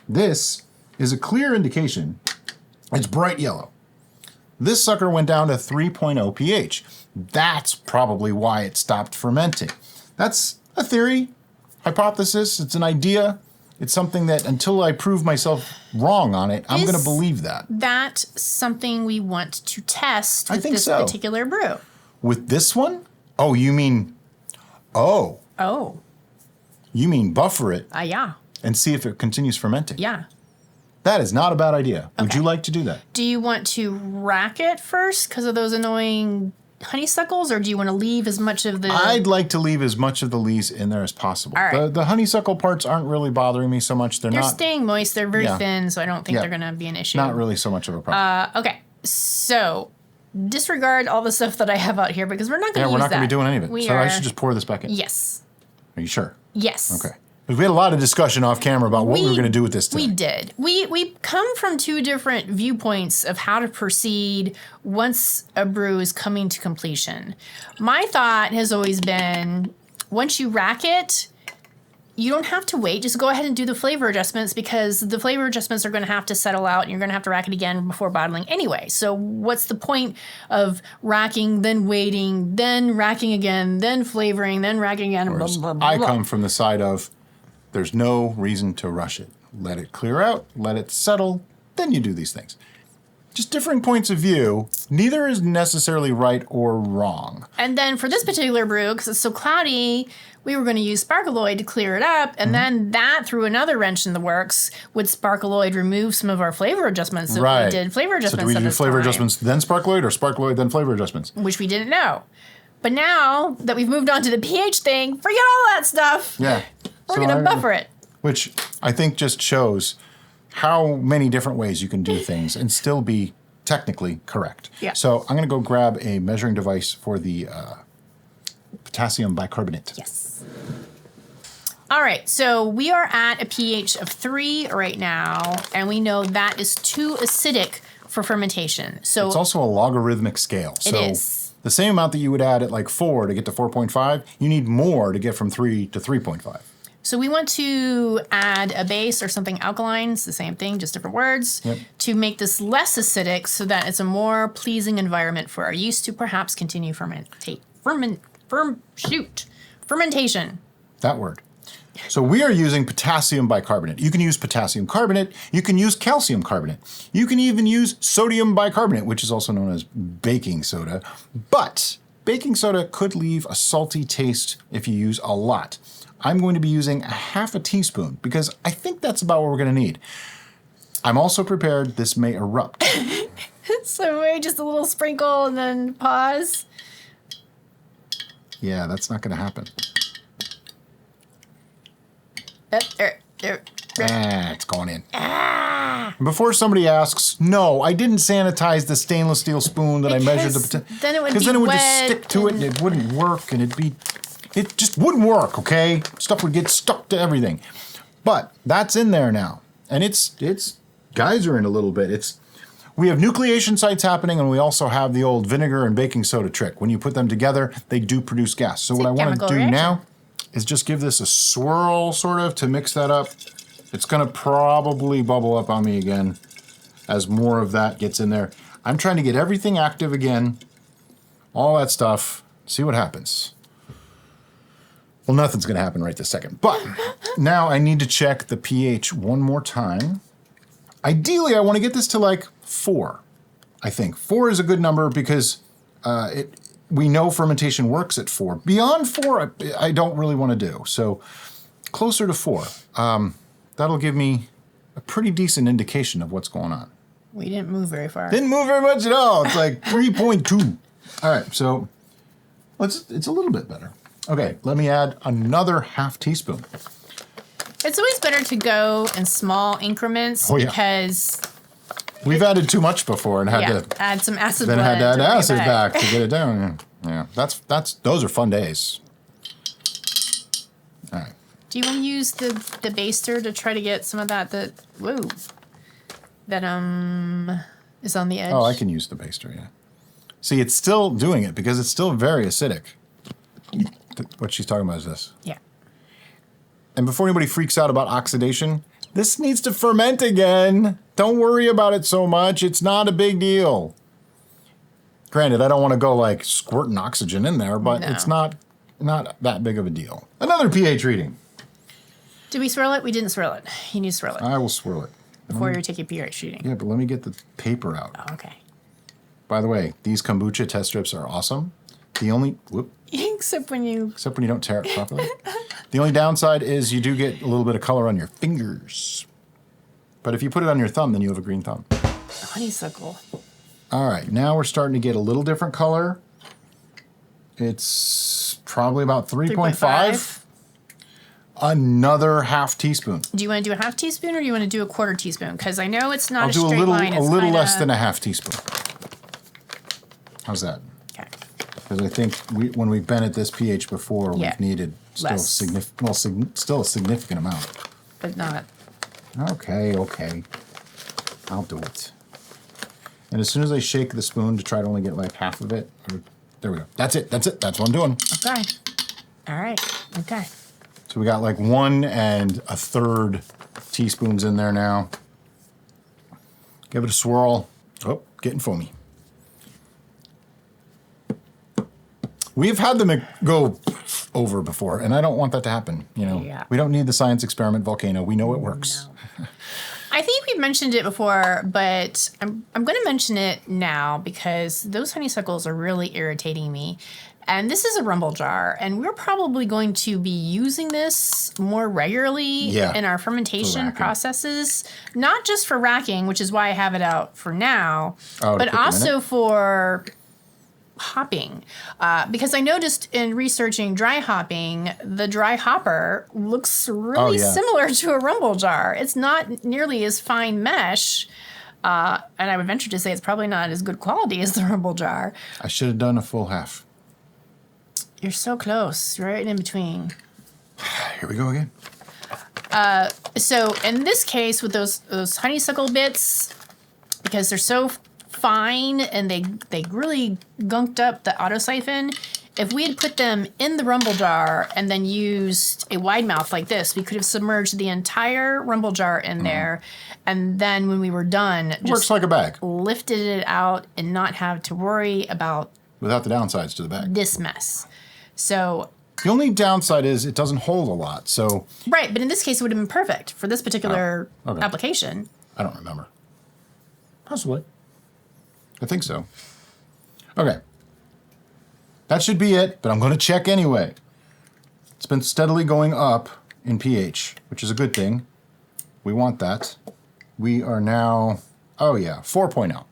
Speaker 1: this is a clear indication. It's bright yellow. This sucker went down to 3.0 pH. That's probably why it stopped fermenting. That's a theory, hypothesis, it's an idea. It's something that until I prove myself wrong on it, I'm going to believe that.
Speaker 2: That's something we want to test with this particular brew.
Speaker 1: With this one? Oh, you mean, oh. You mean buffer it.
Speaker 2: Yeah.
Speaker 1: And see if it continues fermenting.
Speaker 2: Yeah.
Speaker 1: That is not a bad idea. Okay. Would you like to do that?
Speaker 2: Do you want to rack it first because of those annoying honeysuckles, or do you want to leave as much of the...
Speaker 1: I'd like to leave as much of the lees in there as possible.
Speaker 2: All right.
Speaker 1: The honeysuckle parts aren't really bothering me so much. They're
Speaker 2: staying moist. They're very thin, so I don't think they're going to be an issue.
Speaker 1: Not really so much of a problem.
Speaker 2: Okay, so disregard all the stuff that I have out here because we're not going to use that.
Speaker 1: We're not going to be doing any of it. I should just pour this back in.
Speaker 2: Yes.
Speaker 1: Are you sure?
Speaker 2: Yes.
Speaker 1: Okay. Because we had a lot of discussion off camera about what we were going to do with this today.
Speaker 2: We did. We come from 2 different viewpoints of how to proceed once a brew is coming to completion. My thought has always been, once you rack it, you don't have to wait. Just go ahead and do the flavor adjustments because the flavor adjustments are going to have to settle out and you're going to have to rack it again before bottling anyway. So what's the point of racking, then waiting, then racking again, then flavoring, then racking again? Blah, blah, blah,
Speaker 1: I
Speaker 2: blah.
Speaker 1: come from the side of there's no reason to rush it. Let it clear out, let it settle, then you do these things. Just differing points of view. Neither is necessarily right or wrong.
Speaker 2: And then for this particular brew, because it's so cloudy, we were going to use Sparkaloid to clear it up. And then that threw another wrench in the works. Would Sparkaloid remove some of our flavor adjustments if we did flavor adjustments?
Speaker 1: So do we
Speaker 2: at
Speaker 1: do
Speaker 2: this
Speaker 1: flavor
Speaker 2: time?
Speaker 1: adjustments then Sparkaloid or Sparkaloid then flavor adjustments?
Speaker 2: Which we didn't know. But now that we've moved on to the pH thing, forget all that stuff.
Speaker 1: Yeah.
Speaker 2: We're going to buffer it.
Speaker 1: Which I think just shows how many different ways you can do things and still be technically correct.
Speaker 2: Yeah.
Speaker 1: So I'm going to go grab a measuring device for the potassium bicarbonate.
Speaker 2: Yes. All right, so we are at a pH of 3 right now, and we know that is too acidic for fermentation. So
Speaker 1: It's also a logarithmic scale.
Speaker 2: it is.
Speaker 1: The same amount that you would add at like 4 to get to 4.5, you need more to get from 3 to 3.5.
Speaker 2: So we want to add a base or something alkaline, it's the same thing, just different words, to make this less acidic so that it's a more pleasing environment for our yeast to perhaps continue fermentation.
Speaker 1: That word. So we are using potassium bicarbonate. You can use potassium carbonate. You can use calcium carbonate. You can even use sodium bicarbonate, which is also known as baking soda. But baking soda could leave a salty taste if you use a lot. I'm going to be using a half a teaspoon because I think that's about what we're going to need. I'm also prepared this may erupt.
Speaker 2: So maybe just a little sprinkle and then pause.
Speaker 1: Yeah, that's not going to happen. It's going in. Before somebody asks, no, I didn't sanitize the stainless steel spoon that I measured the potato.
Speaker 2: Then it would
Speaker 1: because
Speaker 2: be
Speaker 1: then it would
Speaker 2: wet
Speaker 1: just stick to it and it wouldn't work and it just wouldn't work, okay? Stuff would get stuck to everything. But that's in there now. And it's geysering a little bit. We have nucleation sites happening and we also have the old vinegar and baking soda trick. When you put them together, they do produce gas. So what I want to do now is just give this a swirl sort of to mix that up. It's going to probably bubble up on me again as more of that gets in there. I'm trying to get everything active again, all that stuff, see what happens. Well, nothing's going to happen right this second. But now I need to check the pH one more time. Ideally, I want to get this to like 4, I think. 4 is a good number because we know fermentation works at 4. Beyond 4, I don't really want to do. So closer to 4. That'll give me a pretty decent indication of what's going on.
Speaker 2: We didn't move very far.
Speaker 1: Didn't move very much at all. It's like 3.2. All right, so it's a little bit better. Okay, let me add another half teaspoon.
Speaker 2: It's always better to go in small increments because
Speaker 1: we've added too much before and had to
Speaker 2: add some acid.
Speaker 1: Then had to add acid back to get it down. Yeah, those are fun days. All right.
Speaker 2: Do you want to use the baster to try to get some of that that is on the edge?
Speaker 1: Oh, I can use the baster. Yeah. See, it's still doing it because it's still very acidic. What she's talking about is this.
Speaker 2: Yeah.
Speaker 1: And before anybody freaks out about oxidation, this needs to ferment again. Don't worry about it so much. It's not a big deal. Granted, I don't want to go like squirting oxygen in there, but it's not that big of a deal. Another pH reading.
Speaker 2: Did we swirl it? We didn't swirl it. You need to swirl it.
Speaker 1: I will swirl it.
Speaker 2: Before you take your pH reading.
Speaker 1: Yeah, but let me get the paper out.
Speaker 2: Oh, okay.
Speaker 1: By the way, these kombucha test strips are awesome. The only...
Speaker 2: Except when you
Speaker 1: don't tear it properly. The only downside is you do get a little bit of color on your fingers. But if you put it on your thumb, then you have a green thumb.
Speaker 2: Honeysuckle.
Speaker 1: All right, now we're starting to get a little different color. It's probably about 3.5. Another half teaspoon.
Speaker 2: Do you want to do a half teaspoon or do you want to do a quarter teaspoon? Because I know it's not
Speaker 1: I'll
Speaker 2: a
Speaker 1: do
Speaker 2: straight line.
Speaker 1: a little less than a half teaspoon. How's that?
Speaker 2: Okay.
Speaker 1: Because I think when we've been at this pH before, we've needed still a significant amount.
Speaker 2: But not.
Speaker 1: Okay. I'll do it. And as soon as I shake the spoon to try to only get like half of it, there we go. That's it. That's what I'm doing.
Speaker 2: Okay. All right. Okay.
Speaker 1: So So we got like 1 1/3 teaspoons in there now. Give it a swirl. Oh, getting foamy. We've had them go over before, and I don't want that to happen. You know, we don't need the science experiment volcano. We know it works.
Speaker 2: No. I think we've mentioned it before, but I'm going to mention it now because those honeysuckles are really irritating me. And this is a rumble jar, and we're probably going to be using this more regularly in our fermentation processes, not just for racking, which is why I have it out for now, but also for hopping. Because I noticed in researching dry hopping, the dry hopper looks really similar to a rumble jar. It's not nearly as fine mesh. And I would venture to say it's probably not as good quality as the rumble jar.
Speaker 1: I should have done a full half.
Speaker 2: You're so close. You're right in between.
Speaker 1: Here we go again.
Speaker 2: So in this case, with those honeysuckle bits, because they're so fine and they really gunked up the autosiphon, if we had put them in the rumble jar and then used a wide mouth like this, we could have submerged the entire rumble jar in there. And then when we were done, just
Speaker 1: works like a bag.
Speaker 2: Lifted it out and not have to worry about
Speaker 1: without the downsides to the bag.
Speaker 2: This mess. So
Speaker 1: the only downside is it doesn't hold a lot. So
Speaker 2: right, but in this case, it would have been perfect for this particular application.
Speaker 1: I don't remember. Possibly. I think so. Okay. That should be it, but I'm going to check anyway. It's been steadily going up in pH, which is a good thing. We want that. We are now, 4.0. 4.0,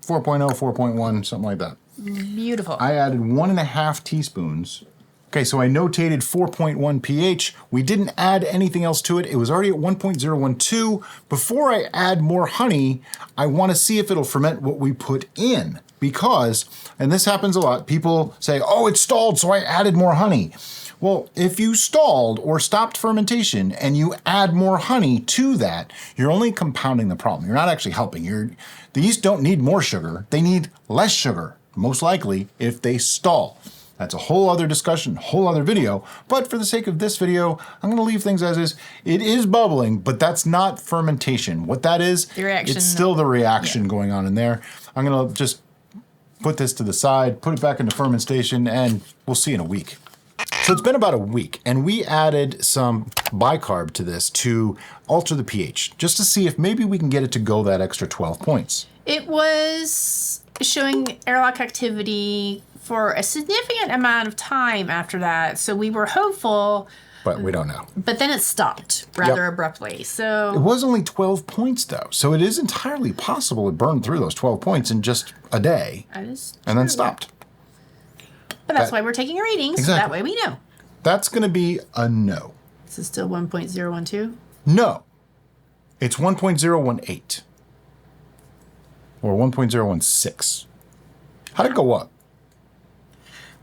Speaker 1: 4.1, something like that.
Speaker 2: Beautiful.
Speaker 1: I added 1.5 teaspoons. Okay, so I notated 4.1 pH. We didn't add anything else to it. It was already at 1.012. Before I add more honey, I want to see if it'll ferment what we put in. Because, and this happens a lot, people say, oh, it stalled, so I added more honey. Well, if you stalled or stopped fermentation and you add more honey to that, you're only compounding the problem. You're not actually helping. The yeast don't need more sugar. They need less sugar, most likely, if they stall. That's a whole other discussion, whole other video. But for the sake of this video, I'm going to leave things as is. It is bubbling, but that's not fermentation. What that is,
Speaker 2: the reaction,
Speaker 1: it's still the reaction going on in there. I'm going to just put this to the side, put it back into fermentation, and we'll see in a week. So it's been about a week, and we added some bicarb to this to alter the pH, just to see if maybe we can get it to go that extra 12 points.
Speaker 2: It was showing airlock activity for a significant amount of time after that, so we were hopeful.
Speaker 1: But we don't know.
Speaker 2: But then it stopped rather abruptly. So
Speaker 1: it was only 12 points, though, so it is entirely possible it burned through those 12 points in just a day.
Speaker 2: That is true.
Speaker 1: And then stopped.
Speaker 2: But that's why we're taking readings, so that way we know.
Speaker 1: That's going to be a no.
Speaker 2: This is still 1.012?
Speaker 1: No. It's 1.018. Or 1.016. How'd it go up?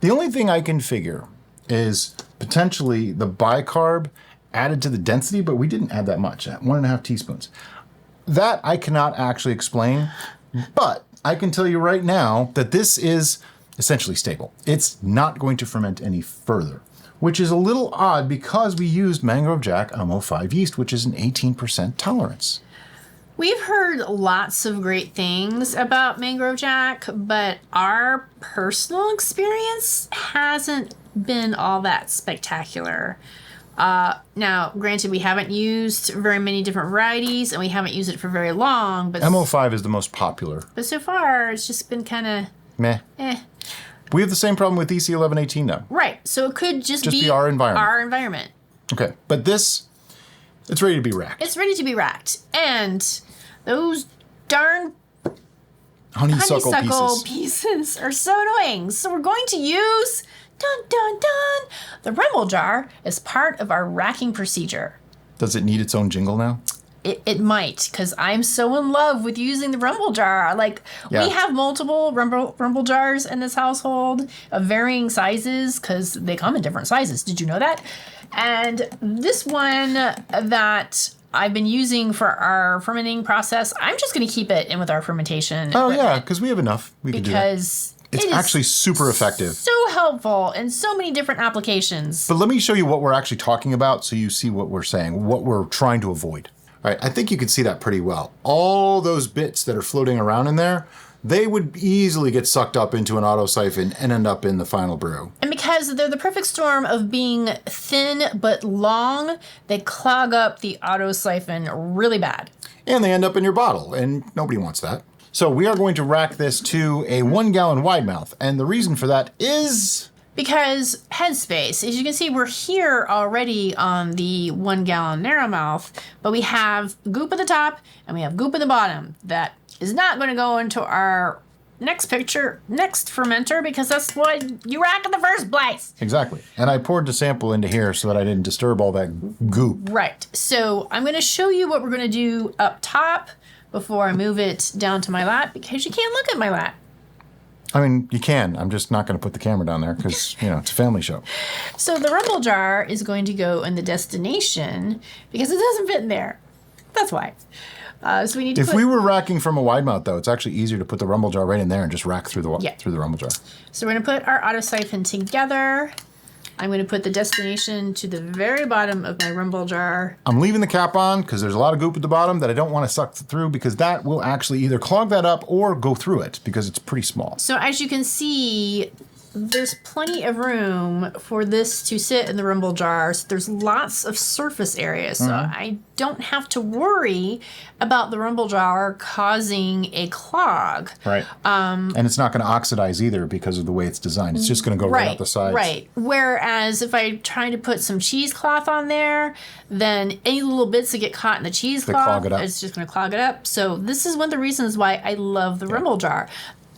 Speaker 1: The only thing I can figure is potentially the bicarb added to the density, but we didn't add that much, at 1.5 teaspoons. That I cannot actually explain, but I can tell you right now that this is essentially stable. It's not going to ferment any further, which is a little odd because we used Mangrove Jack MO5 yeast, which is an 18% tolerance.
Speaker 2: We've heard lots of great things about Mangrove Jack, but our personal experience hasn't been all that spectacular. Now, granted, we haven't used very many different varieties, and we haven't used it for very long. But
Speaker 1: MO5 is the most popular.
Speaker 2: But so far, it's just been kind of
Speaker 1: meh. We have the same problem with EC 1118, though.
Speaker 2: Right, so it could just be
Speaker 1: our environment.
Speaker 2: Our environment.
Speaker 1: Okay, but this, it's ready to be racked.
Speaker 2: It's ready to be racked, and those darn
Speaker 1: honeysuckle
Speaker 2: pieces are so annoying. So we're going to use the rumble jar as part of our racking procedure.
Speaker 1: Does it need its own jingle now?
Speaker 2: It might, because I'm so in love with using the rumble jar. We have multiple rumble jars in this household of varying sizes, because they come in different sizes. Did you know that? And this one that I've been using for our fermenting process, I'm just going to keep it in with our fermentation.
Speaker 1: Oh, yeah, because we have enough. We can do that.
Speaker 2: Because
Speaker 1: it's actually super effective.
Speaker 2: So helpful in so many different applications.
Speaker 1: But let me show you what we're actually talking about so you see what we're saying, what we're trying to avoid. All right, I think you can see that pretty well. All those bits that are floating around in there, they would easily get sucked up into an auto siphon and end up in the final brew.
Speaker 2: And because they're the perfect storm of being thin but long, they clog up the auto siphon really bad.
Speaker 1: And they end up in your bottle, and nobody wants that. So we are going to rack this to a 1 gallon wide mouth, and the reason for that is...
Speaker 2: Because headspace, as you can see, we're here already on the 1 gallon narrow mouth, but we have goop at the top and we have goop at the bottom. That is not going to go into our next fermenter, because that's what you rack in the first place.
Speaker 1: Exactly. And I poured the sample into here so that I didn't disturb all that goop.
Speaker 2: Right. So I'm going to show you what we're going to do up top before I move it down to my lap, because you can't look at my lap.
Speaker 1: I mean, you can. I'm just not going to put the camera down there because, it's a family show.
Speaker 2: So the rumble jar is going to go in the destination because it doesn't fit in there. That's why. So we need to
Speaker 1: If we were racking from a wide mouth, though, it's actually easier to put the rumble jar right in there and just rack through the rumble jar.
Speaker 2: So we're going to put our auto siphon together. I'm going to put the destination to the very bottom of my rumble jar.
Speaker 1: I'm leaving the cap on because there's a lot of goop at the bottom that I don't want to suck through, because that will actually either clog that up or go through it because it's pretty small.
Speaker 2: So as you can see, there's plenty of room for this to sit in the rumble jars. There's lots of surface area, so I don't have to worry about the rumble jar causing a clog.
Speaker 1: Right. And it's not going to oxidize either because of the way it's designed. It's just going to go right out the sides.
Speaker 2: Right. Whereas if I try to put some cheesecloth on there, then any little bits that get caught in the cheesecloth, it's just going to clog it up. So this is one of the reasons why I love the rumble jar.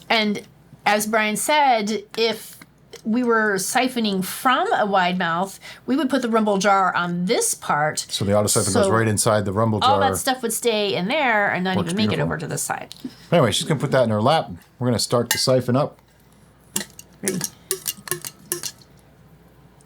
Speaker 2: And as Brian said, if we were siphoning from a wide mouth, we would put the rumble jar on this part.
Speaker 1: So the auto siphon goes right inside the rumble jar.
Speaker 2: All that stuff would stay in there and not even make it over to this side.
Speaker 1: Anyway, she's going to put that in her lap. We're going to start to siphon up.
Speaker 2: Ready.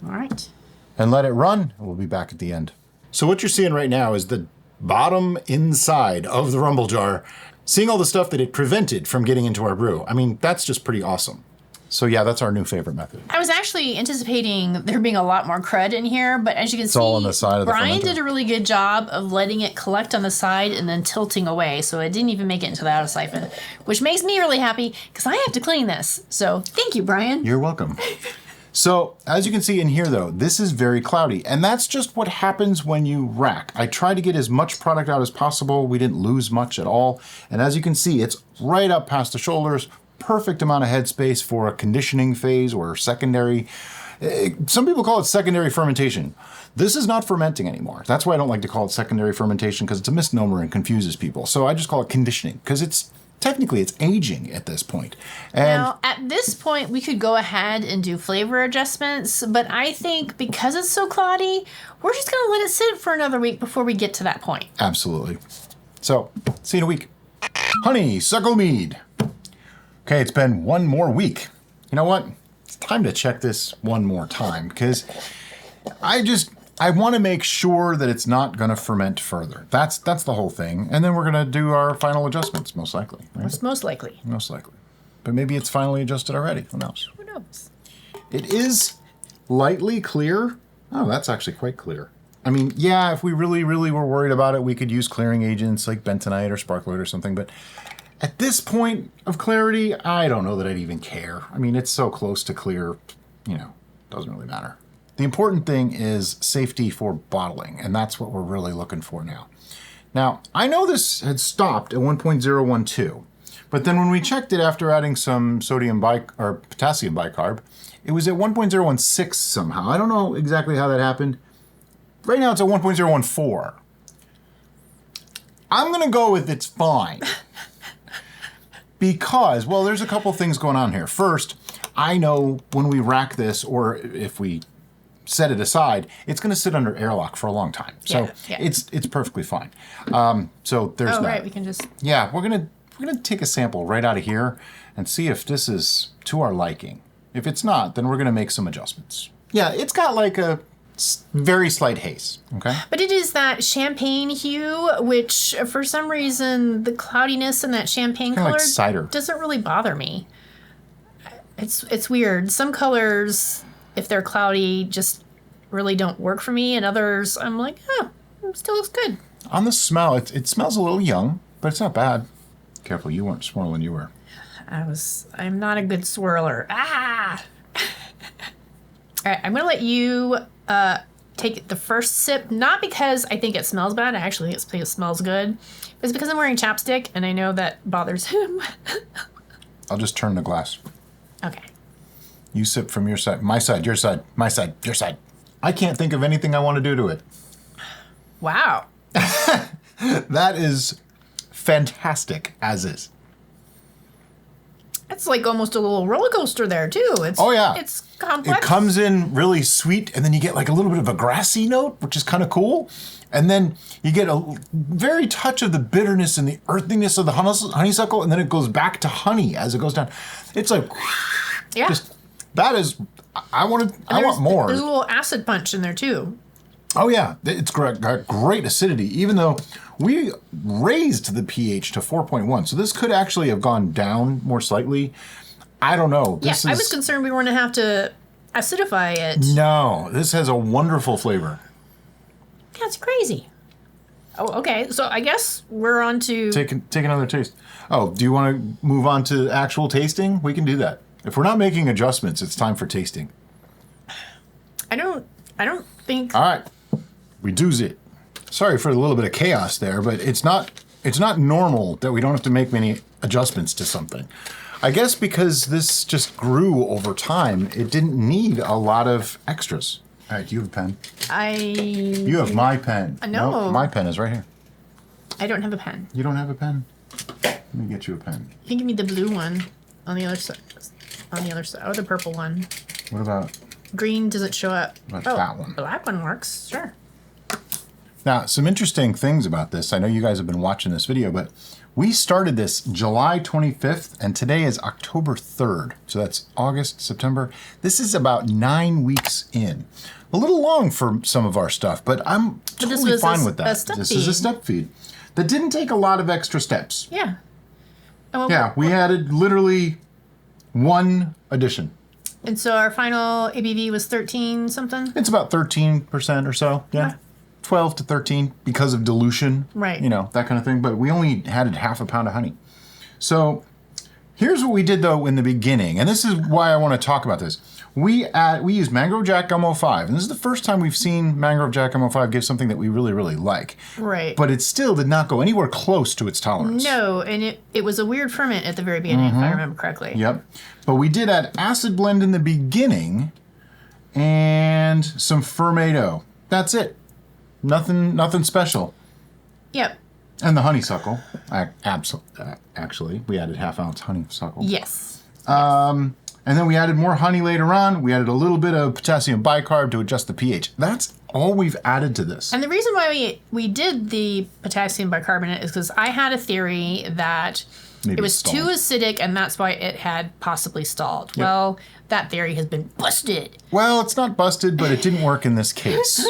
Speaker 2: All right.
Speaker 1: And let it run. We'll be back at the end. So what you're seeing right now is the bottom inside of the rumble jar, seeing all the stuff that it prevented from getting into our brew. I mean, that's just pretty awesome. So yeah, that's our new favorite method.
Speaker 2: I was actually anticipating there being a lot more crud in here, but as you can see,
Speaker 1: all on the side of the
Speaker 2: Brian
Speaker 1: fermenter.
Speaker 2: did a really good job of letting it collect on the side and then tilting away, so it didn't even make it into the auto siphon, which makes me really happy because I have to clean this. So thank you, Brian.
Speaker 1: You're welcome. So, as you can see in here though, this is very cloudy, and that's just what happens when you rack. I tried to get as much product out as possible. We didn't lose much at all. And as you can see, it's right up past the shoulders, perfect amount of headspace for a conditioning phase or secondary. Some people call it secondary fermentation. This is not fermenting anymore. That's why I don't like to call it secondary fermentation, because it's a misnomer and confuses people. So I just call it conditioning, because technically it's aging at this point. And
Speaker 2: now, at this point, we could go ahead and do flavor adjustments, but I think because it's so cloudy, we're just going to let it sit for another week before we get to that point.
Speaker 1: Absolutely. So, see you in a week. Honeysuckle Mead. Okay, it's been one more week. You know what? It's time to check this one more time, because I want to make sure that it's not going to ferment further. That's the whole thing. And then we're going to do our final adjustments, most likely. Right?
Speaker 2: It's most likely.
Speaker 1: Most likely. But maybe it's finally adjusted already. Who knows?
Speaker 2: Who knows?
Speaker 1: It is lightly clear. Oh, that's actually quite clear. I mean, yeah, if we really, really were worried about it, we could use clearing agents like bentonite or sparklet or something. But at this point of clarity, I don't know that I'd even care. I mean, it's so close to clear, doesn't really matter. The important thing is safety for bottling, and that's what we're really looking for now. Now, I know this had stopped at 1.012, but then when we checked it after adding some potassium bicarb, it was at 1.016 somehow. I don't know exactly how that happened. Right now it's at 1.014. I'm going to go with it's fine. Because, well, there's a couple things going on here. First, I know when we rack this, or if we set it aside, it's going to sit under airlock for a long time. So it's perfectly fine. So there's that.
Speaker 2: Oh, right, we can just...
Speaker 1: Yeah, we're gonna take a sample right out of here and see if this is to our liking. If it's not, then we're gonna make some adjustments. Yeah, it's got like a very slight haze, okay?
Speaker 2: But it is that champagne hue, which for some reason, the cloudiness in that champagne color
Speaker 1: like cider.
Speaker 2: doesn't really bother me. It's weird. Some colors, if they're cloudy, just really don't work for me, and others, I'm like, oh, it still looks good.
Speaker 1: On the smell, it smells a little young, but it's not bad. Careful, you weren't swirling, you were.
Speaker 2: I'm not a good swirler. Ah! All right, I'm going to let you take the first sip, not because I think it smells bad. I actually think it smells good. It's because I'm wearing chapstick, and I know that bothers him.
Speaker 1: I'll just turn the glass.
Speaker 2: Okay.
Speaker 1: You sip from your side, my side, your side, my side, your side. I can't think of anything I want to do to it.
Speaker 2: Wow.
Speaker 1: That is fantastic, as is.
Speaker 2: It's like almost a little roller coaster there, too.
Speaker 1: Oh, yeah.
Speaker 2: It's complex.
Speaker 1: It comes in really sweet, and then you get like a little bit of a grassy note, which is kind of cool. And then you get a very touch of the bitterness and the earthiness of the honeysuckle, and then it goes back to honey as it goes down. It's like,
Speaker 2: yeah.
Speaker 1: Just, that is, I want more.
Speaker 2: There's a little acid punch in there, too.
Speaker 1: Oh, yeah. It's got great acidity, even though we raised the pH to 4.1. So this could actually have gone down more slightly. I don't know.
Speaker 2: I was concerned we were going to have to acidify it.
Speaker 1: No, this has a wonderful flavor.
Speaker 2: That's crazy. Oh, okay. So I guess we're on to...
Speaker 1: Take another taste. Oh, do you want to move on to actual tasting? We can do that. If we're not making adjustments, it's time for tasting.
Speaker 2: I don't think...
Speaker 1: All right. We do's it. Sorry for a little bit of chaos there, but it's not normal that we don't have to make many adjustments to something. I guess because this just grew over time, it didn't need a lot of extras. All right, do you have a pen? You have my pen.
Speaker 2: No.
Speaker 1: My pen is right here.
Speaker 2: I don't have a pen.
Speaker 1: You don't have a pen? Let me get you a pen.
Speaker 2: You can give me the blue one on the other side. On the other side. Or the purple one.
Speaker 1: What about...
Speaker 2: Green doesn't show up.
Speaker 1: What about that one?
Speaker 2: Black one works. Sure.
Speaker 1: Now, some interesting things about this. I know you guys have been watching this video, but we started this July 25th, and today is October 3rd. So that's August, September. This is about 9 weeks in. A little long for some of our stuff, but I'm totally fine with that. This is a step feed that didn't take a lot of extra steps.
Speaker 2: Yeah.
Speaker 1: Yeah, we added literally one addition.
Speaker 2: And so our final ABV was 13 something?
Speaker 1: It's about 13% or so, yeah.
Speaker 2: Okay.
Speaker 1: 12 to 13 because of dilution.
Speaker 2: Right.
Speaker 1: You know, that kind of thing. But we only added half a pound of honey. So here's what we did, though, in the beginning. And this is why I want to talk about this. We used Mangrove Jack Gum 05. And this is the first time we've seen Mangrove Jack Gum 05 give something that we really, really like.
Speaker 2: Right.
Speaker 1: But it still did not go anywhere close to its tolerance.
Speaker 2: No, and it was a weird ferment at the very beginning, if I remember correctly.
Speaker 1: Yep. But we did add acid blend in the beginning and some fermento. That's it. Nothing special.
Speaker 2: Yep.
Speaker 1: And the honeysuckle. Actually, we added half-ounce honeysuckle.
Speaker 2: Yes.
Speaker 1: And then we added more honey later on. We added a little bit of potassium bicarb to adjust the pH. That's all we've added to this.
Speaker 2: And the reason why we did the potassium bicarbonate is because I had a theory that it was too acidic, and that's why it had possibly stalled. Yep. Well, that theory has been busted.
Speaker 1: Well, it's not busted, but it didn't work in this case.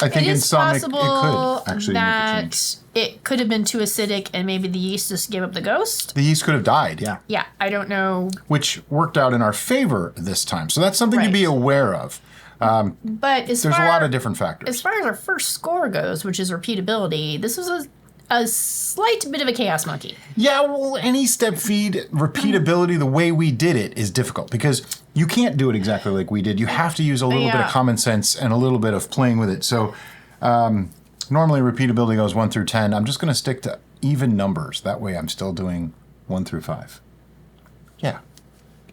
Speaker 1: I think in some it could actually make a change.
Speaker 2: It could have been too acidic, and maybe the yeast just gave up the ghost.
Speaker 1: The yeast could have died, yeah.
Speaker 2: Yeah, I don't know.
Speaker 1: Which worked out in our favor this time. So that's something to be aware of.
Speaker 2: But there's a
Speaker 1: lot of different factors.
Speaker 2: As far as our first score goes, which is repeatability, this was a slight bit of a chaos monkey.
Speaker 1: Yeah, well, any step feed repeatability, the way we did it, is difficult because you can't do it exactly like we did. You have to use a little bit of common sense and a little bit of playing with it. So normally repeatability goes 1 through 10. I'm just going to stick to even numbers. That way I'm still doing 1 through 5. Yeah.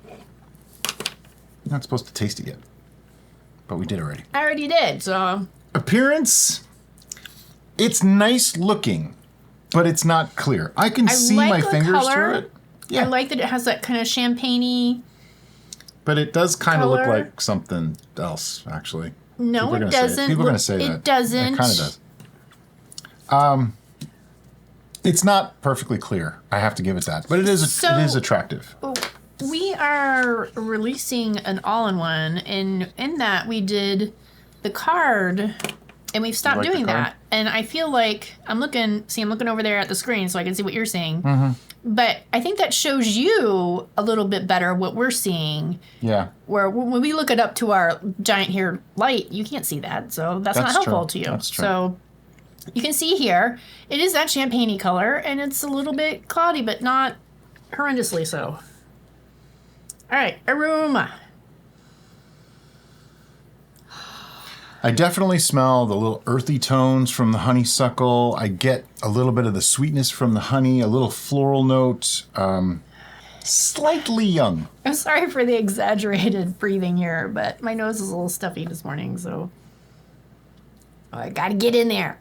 Speaker 1: You're not supposed to taste it yet. But we did already.
Speaker 2: I already did, so...
Speaker 1: Appearance, it's nice looking, but it's not clear. I can see my fingers through it.
Speaker 2: Yeah. I like that it has that kind of champagne-y...
Speaker 1: But it does kind of look like something else, actually.
Speaker 2: No, it doesn't.
Speaker 1: People are going to say that.
Speaker 2: It doesn't.
Speaker 1: It kind of does. It's not perfectly clear. I have to give it that. But it is attractive.
Speaker 2: We are releasing an all-in-one, and in that we did the card, and we've stopped doing that. And I feel like I'm looking over there at the screen so I can see what you're seeing. But I think that shows you a little bit better what we're seeing.
Speaker 1: Yeah.
Speaker 2: Where when we look it up to our giant here light, you can't see that. So that's not helpful to you.
Speaker 1: That's true.
Speaker 2: So you can see here, it is that champagne-y color, and it's a little bit cloudy, but not horrendously so. All right, aroma.
Speaker 1: I definitely smell the little earthy tones from the honeysuckle. I get a little bit of the sweetness from the honey, a little floral note, slightly young.
Speaker 2: I'm sorry for the exaggerated breathing here, but my nose is a little stuffy this morning, so I gotta get in there.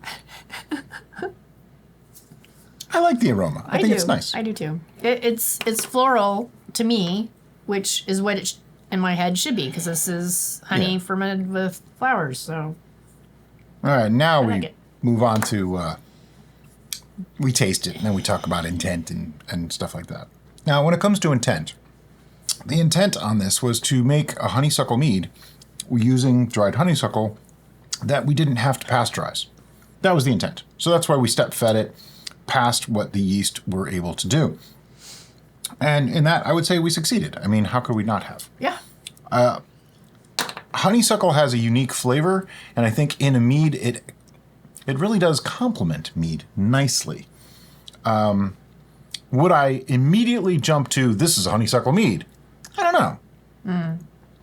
Speaker 1: I like the aroma. I think it's nice.
Speaker 2: I do too. It's floral to me, which is what it in my head should be, because this is honey fermented with flowers. So,
Speaker 1: all right, now
Speaker 2: like
Speaker 1: we
Speaker 2: it.
Speaker 1: move on to we taste it, and then we talk about intent and stuff like that. Now, when it comes to intent, the intent on this was to make a honeysuckle mead using dried honeysuckle that we didn't have to pasteurize. That was the intent. So that's why we step fed it past what the yeast were able to do. And in that, I would say we succeeded. I mean, how could we not have?
Speaker 2: Yeah.
Speaker 1: Honeysuckle has a unique flavor, and I think in a mead, it really does complement mead nicely. Would I immediately jump to, this is a honeysuckle mead? I don't know.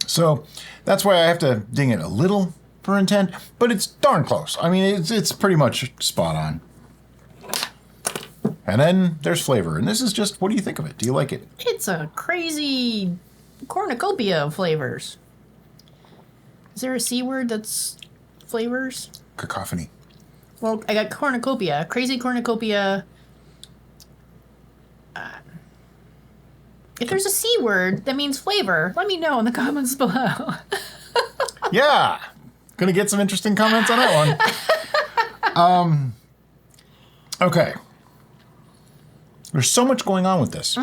Speaker 1: So that's why I have to ding it a little for intent, but it's darn close. I mean, it's pretty much spot on. And then there's flavor, and this is just, what do you think of it? Do you like it?
Speaker 2: It's a crazy cornucopia of flavors. Is there a C word that's flavors?
Speaker 1: Cacophony.
Speaker 2: Well, I got cornucopia, crazy cornucopia. If there's a C word that means flavor, let me know in the comments below.
Speaker 1: Yeah. Gonna get some interesting comments on that one. Okay. There's so much going on with this.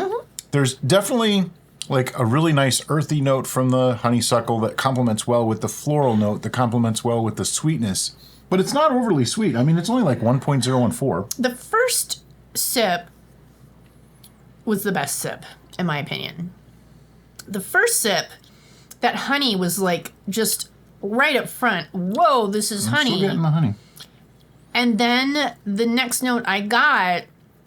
Speaker 1: There's definitely like a really nice earthy note from the honeysuckle that complements well with the floral note that complements well with the sweetness. But it's not overly sweet. I mean, it's only like 1.014.
Speaker 2: The first sip was the best sip, in my opinion. The first sip, that honey was like just right up front. Whoa, this is honey.
Speaker 1: Still getting the honey. And
Speaker 2: then the next note I got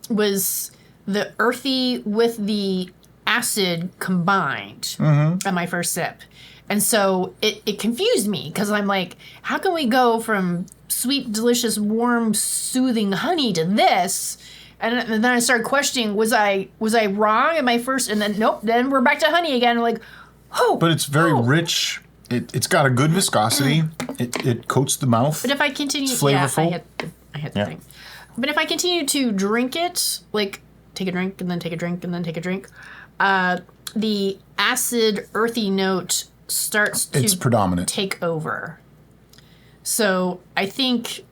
Speaker 2: was the earthy with the acid combined at my first sip. And so it confused me, because I'm like, how can we go from sweet, delicious, warm, soothing honey to this? And then I started questioning, was I wrong in my first? And then nope, then we're back to honey again. I'm like, oh.
Speaker 1: But it's very rich. It's got a good viscosity. It coats the mouth.
Speaker 2: But if I continue,
Speaker 1: it's flavorful.
Speaker 2: Yeah, I hit the thing. But if I continue to drink it, like take a drink and then take a drink and then take a drink, the acid, earthy note starts to
Speaker 1: it's predominant.
Speaker 2: Take over. So I think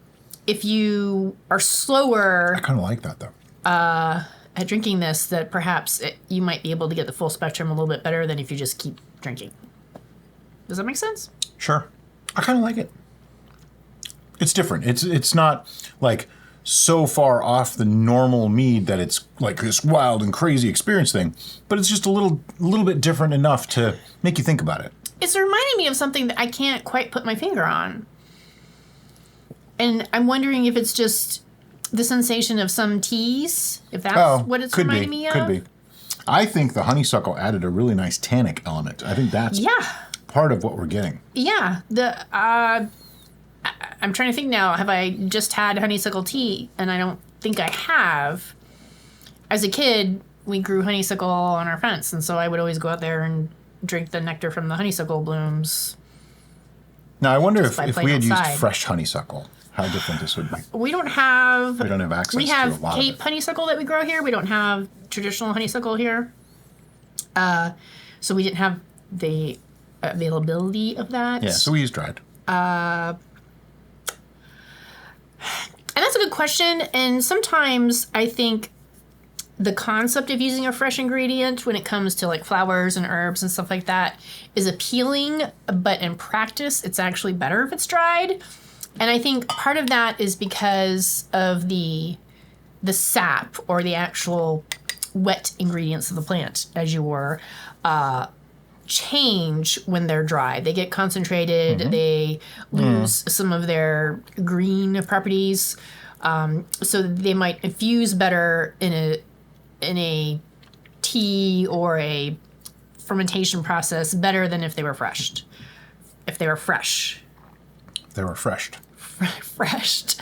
Speaker 2: if you are slower,
Speaker 1: I kind of like that though.
Speaker 2: At drinking this, that perhaps you might be able to get the full spectrum a little bit better than if you just keep drinking. Does that make sense?
Speaker 1: Sure. I kind of like it. It's different. It's not like so far off the normal mead that it's like this wild and crazy experience thing, but it's just a little bit different enough to make you think about it.
Speaker 2: It's reminding me of something that I can't quite put my finger on. And I'm wondering if it's just the sensation of some teas, if that's what it's reminding me of.
Speaker 1: Could be. I think the honeysuckle added a really nice tannic element. I think that's part of what we're getting.
Speaker 2: Yeah. I'm trying to think now. Have I just had honeysuckle tea? And I don't think I have. As a kid, we grew honeysuckle on our fence, and so I would always go out there and drink the nectar from the honeysuckle blooms.
Speaker 1: Now, I wonder if we had
Speaker 2: outside.
Speaker 1: used fresh honeysuckle, how different this would be.
Speaker 2: We don't have
Speaker 1: access
Speaker 2: we
Speaker 1: to a
Speaker 2: have
Speaker 1: lot
Speaker 2: Cape
Speaker 1: of it.
Speaker 2: honeysuckle that we grow here. We don't have traditional honeysuckle here. So we didn't have the availability of that.
Speaker 1: Yeah, so we use dried.
Speaker 2: And that's a good question. And sometimes I think the concept of using a fresh ingredient when it comes to like flowers and herbs and stuff like that is appealing, but in practice, it's actually better if it's dried. And I think part of that is because of the sap or the actual wet ingredients of the plant, as you were, change when they're dry. They get concentrated. They lose some of their green properties. So they might infuse better in a tea or a fermentation process better than if they were fresh. If they were fresh.
Speaker 1: They were freshed.
Speaker 2: Freshed.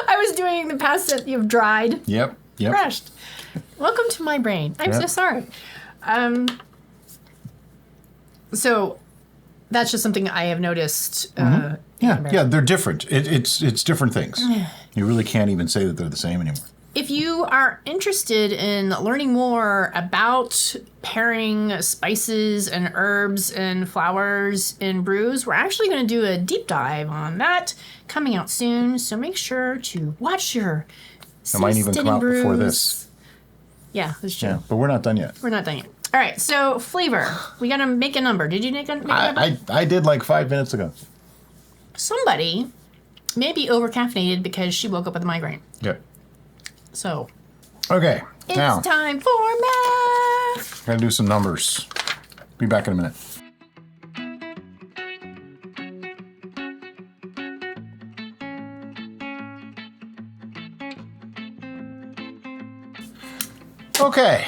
Speaker 2: I was doing the past tense of dried.
Speaker 1: Yep.
Speaker 2: Freshed. Welcome to my brain. I'm so sorry. So that's just something I have noticed.
Speaker 1: Yeah, they're different. It's different things. You really can't even say that they're the same anymore.
Speaker 2: If you are interested in learning more about pairing spices and herbs and flowers in brews, we're actually going to do a deep dive on that coming out soon. So make sure to watch your
Speaker 1: It might even come out before this.
Speaker 2: Yeah, that's true.
Speaker 1: Yeah, but we're not done yet.
Speaker 2: We're not done yet. All right, so flavor. We got to make a number. Did you make a number?
Speaker 1: I did like 5 minutes ago.
Speaker 2: Somebody may be over-caffeinated because she woke up with a migraine.
Speaker 1: Yep.
Speaker 2: So.
Speaker 1: Okay, now.
Speaker 2: It's time for math.
Speaker 1: Gotta do some numbers. Be back in a minute. Okay.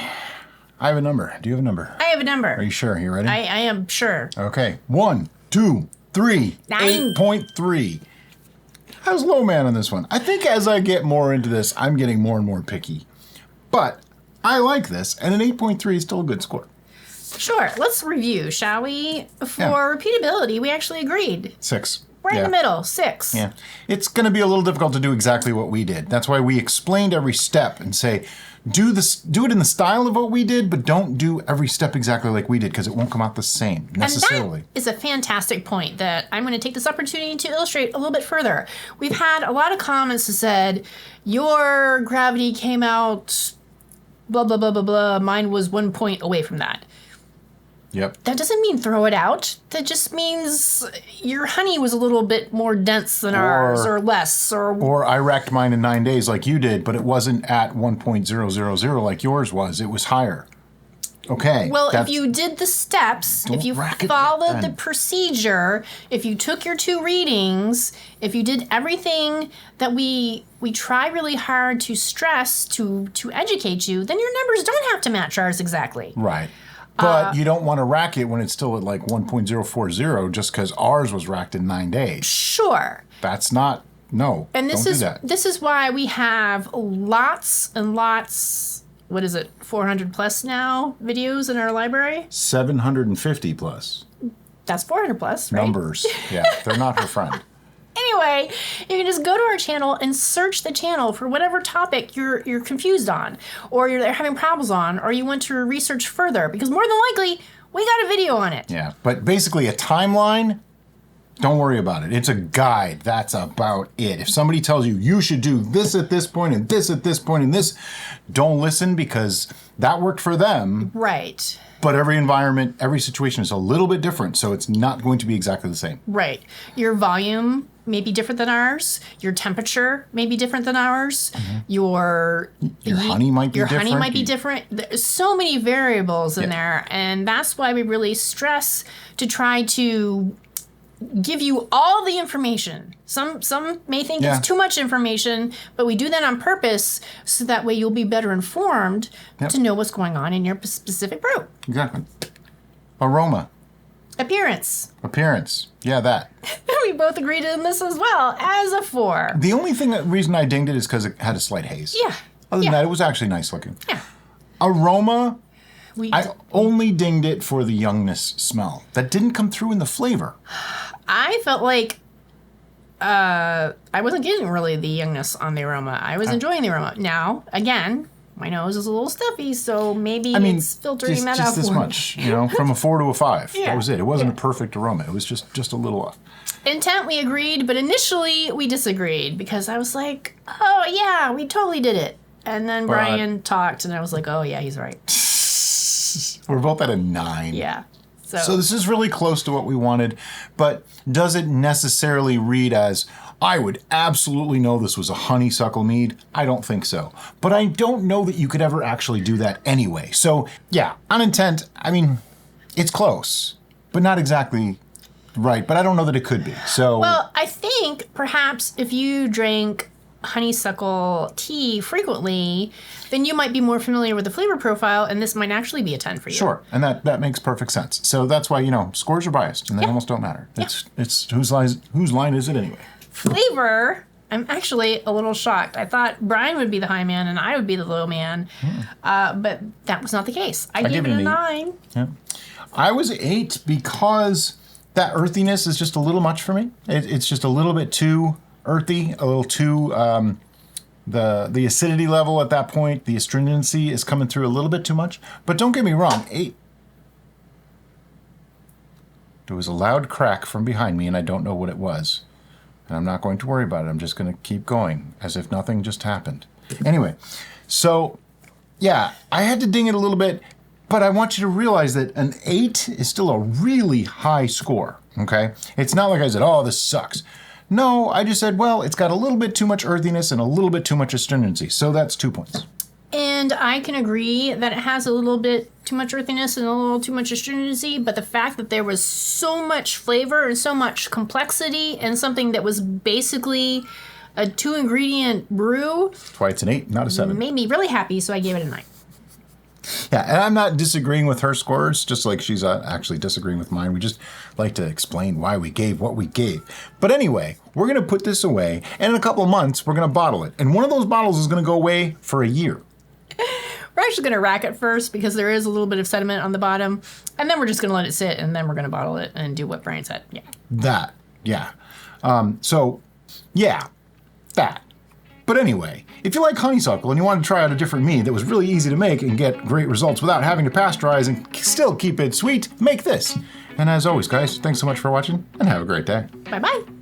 Speaker 1: I have a number. Do you have a number?
Speaker 2: I have a number.
Speaker 1: Are you sure? You ready?
Speaker 2: I am sure.
Speaker 1: Okay. 1, 2, 3. 8.3. I was low man on this one. I think as I get more into this, I'm getting more and more picky. But I like this, and an 8.3 is still a good score.
Speaker 2: Sure. Let's review, shall we? For repeatability, we actually agreed.
Speaker 1: 6.
Speaker 2: We're in the middle. 6.
Speaker 1: Yeah. It's going to be a little difficult to do exactly what we did. That's why we explained every step and say, do it in the style of what we did, but don't do every step exactly like we did because it won't come out the same necessarily.
Speaker 2: And that is a fantastic point that I'm going to take this opportunity to illustrate a little bit further. We've had a lot of comments that said, your gravity came out blah, blah, blah, blah, blah. Mine was 1 point away from that.
Speaker 1: Yep.
Speaker 2: That doesn't mean throw it out. That just means your honey was a little bit more dense than ours, or less,
Speaker 1: or I racked mine in 9 days like you did, but it wasn't at 1.000 like yours was. It was higher. Okay.
Speaker 2: Well, if you did the steps, if you followed the procedure, if you took your 2 readings, if you did everything that we try really hard to stress to educate you, then your numbers don't have to match ours exactly.
Speaker 1: Right. But you don't want to rack it when it's still at like 1.040 just because ours was racked in 9 days.
Speaker 2: Sure.
Speaker 1: That's not, no,
Speaker 2: and
Speaker 1: don't do that.
Speaker 2: This is why we have lots and lots, what is it, 400 plus now videos in our library?
Speaker 1: 750 plus.
Speaker 2: That's 400 plus, right?
Speaker 1: Numbers. Yeah, they're not her friend.
Speaker 2: Anyway, you can just go to our channel and search the channel for whatever topic you're confused on, or you're having problems on, or you want to research further, because more than likely, we got a video on it.
Speaker 1: Yeah, but basically a timeline, don't worry about it. It's a guide. That's about it. If somebody tells you, you should do this at this point, and this at this point, and this, don't listen, because that worked for them.
Speaker 2: Right.
Speaker 1: But every environment, every situation is a little bit different, so it's not going to be exactly the same.
Speaker 2: Right. Your volume may be different than ours. Your temperature may be different than ours. Mm-hmm. Your
Speaker 1: honey might be different.
Speaker 2: Your honey might be different. There's so many variables in there, and that's why we really stress to try to give you all the information. Some may think it's too much information, but we do that on purpose so that way you'll be better informed to know what's going on in your specific brew.
Speaker 1: Exactly. Aroma.
Speaker 2: Appearance.
Speaker 1: Yeah, that.
Speaker 2: We both agreed on this as well, as a 4.
Speaker 1: The only reason I dinged it is because it had a slight haze.
Speaker 2: Yeah.
Speaker 1: Other than that, it was actually nice looking.
Speaker 2: Yeah.
Speaker 1: Aroma, I only dinged it for the youngness smell. That didn't come through in the flavor.
Speaker 2: I felt like I wasn't getting really the youngness on the aroma. I was enjoying the aroma. Now, again, my nose is a little stuffy, so maybe it's filtering that out.
Speaker 1: Just this much, from a 4 to a 5. That was it. It wasn't a perfect aroma. It was just a little off.
Speaker 2: Intent, we agreed, but initially we disagreed because I was like, oh, yeah, we totally did it. And then Brian talked, and I was like, oh, yeah, he's right.
Speaker 1: We're both at a 9.
Speaker 2: Yeah.
Speaker 1: So this is really close to what we wanted, but does it necessarily read as, I would absolutely know this was a honeysuckle mead? I don't think so. But I don't know that you could ever actually do that anyway. So yeah, on intent, I mean, it's close, but not exactly right. But I don't know that it could be. So
Speaker 2: well, I think perhaps if you drank honeysuckle tea frequently, then you might be more familiar with the flavor profile, and this might actually be a 10 for you.
Speaker 1: Sure, and that makes perfect sense. So that's why, scores are biased, and they almost don't matter. It's whose line is it anyway?
Speaker 2: Flavor, I'm actually a little shocked. I thought Brian would be the high man and I would be the low man, but that was not the case. I gave it a 9.
Speaker 1: Yeah. I was 8 because that earthiness is just a little much for me. It's just a little bit too earthy, a little too, the acidity level at that point, the astringency is coming through a little bit too much. But don't get me wrong, 8. There was a loud crack from behind me and I don't know what it was. And I'm not going to worry about it. I'm just going to keep going as if nothing just happened. Anyway, so yeah, I had to ding it a little bit, but I want you to realize that an 8 is still a really high score, okay? It's not like I said, oh, this sucks. No, I just said, well, it's got a little bit too much earthiness and a little bit too much astringency. So that's 2 points.
Speaker 2: And I can agree that it has a little bit too much earthiness and a little too much astringency, but the fact that there was so much flavor and so much complexity and something that was basically a 2-ingredient brew.
Speaker 1: That's why it's an 8, not a 7.
Speaker 2: Made me really happy, so I gave it a 9.
Speaker 1: Yeah, and I'm not disagreeing with her scores, just like she's actually disagreeing with mine. We just like to explain why we gave what we gave. But anyway, we're going to put this away, and in a couple of months, we're going to bottle it. And one of those bottles is going to go away for a year.
Speaker 2: We're actually going to rack it first because there is a little bit of sediment on the bottom. And then we're just going to let it sit, and then we're going to bottle it and do what Brian said. Yeah.
Speaker 1: That. But anyway, if you like honeysuckle and you want to try out a different mead that was really easy to make and get great results without having to pasteurize and still keep it sweet, make this. And as always, guys, thanks so much for watching and have a great day.
Speaker 2: Bye-bye.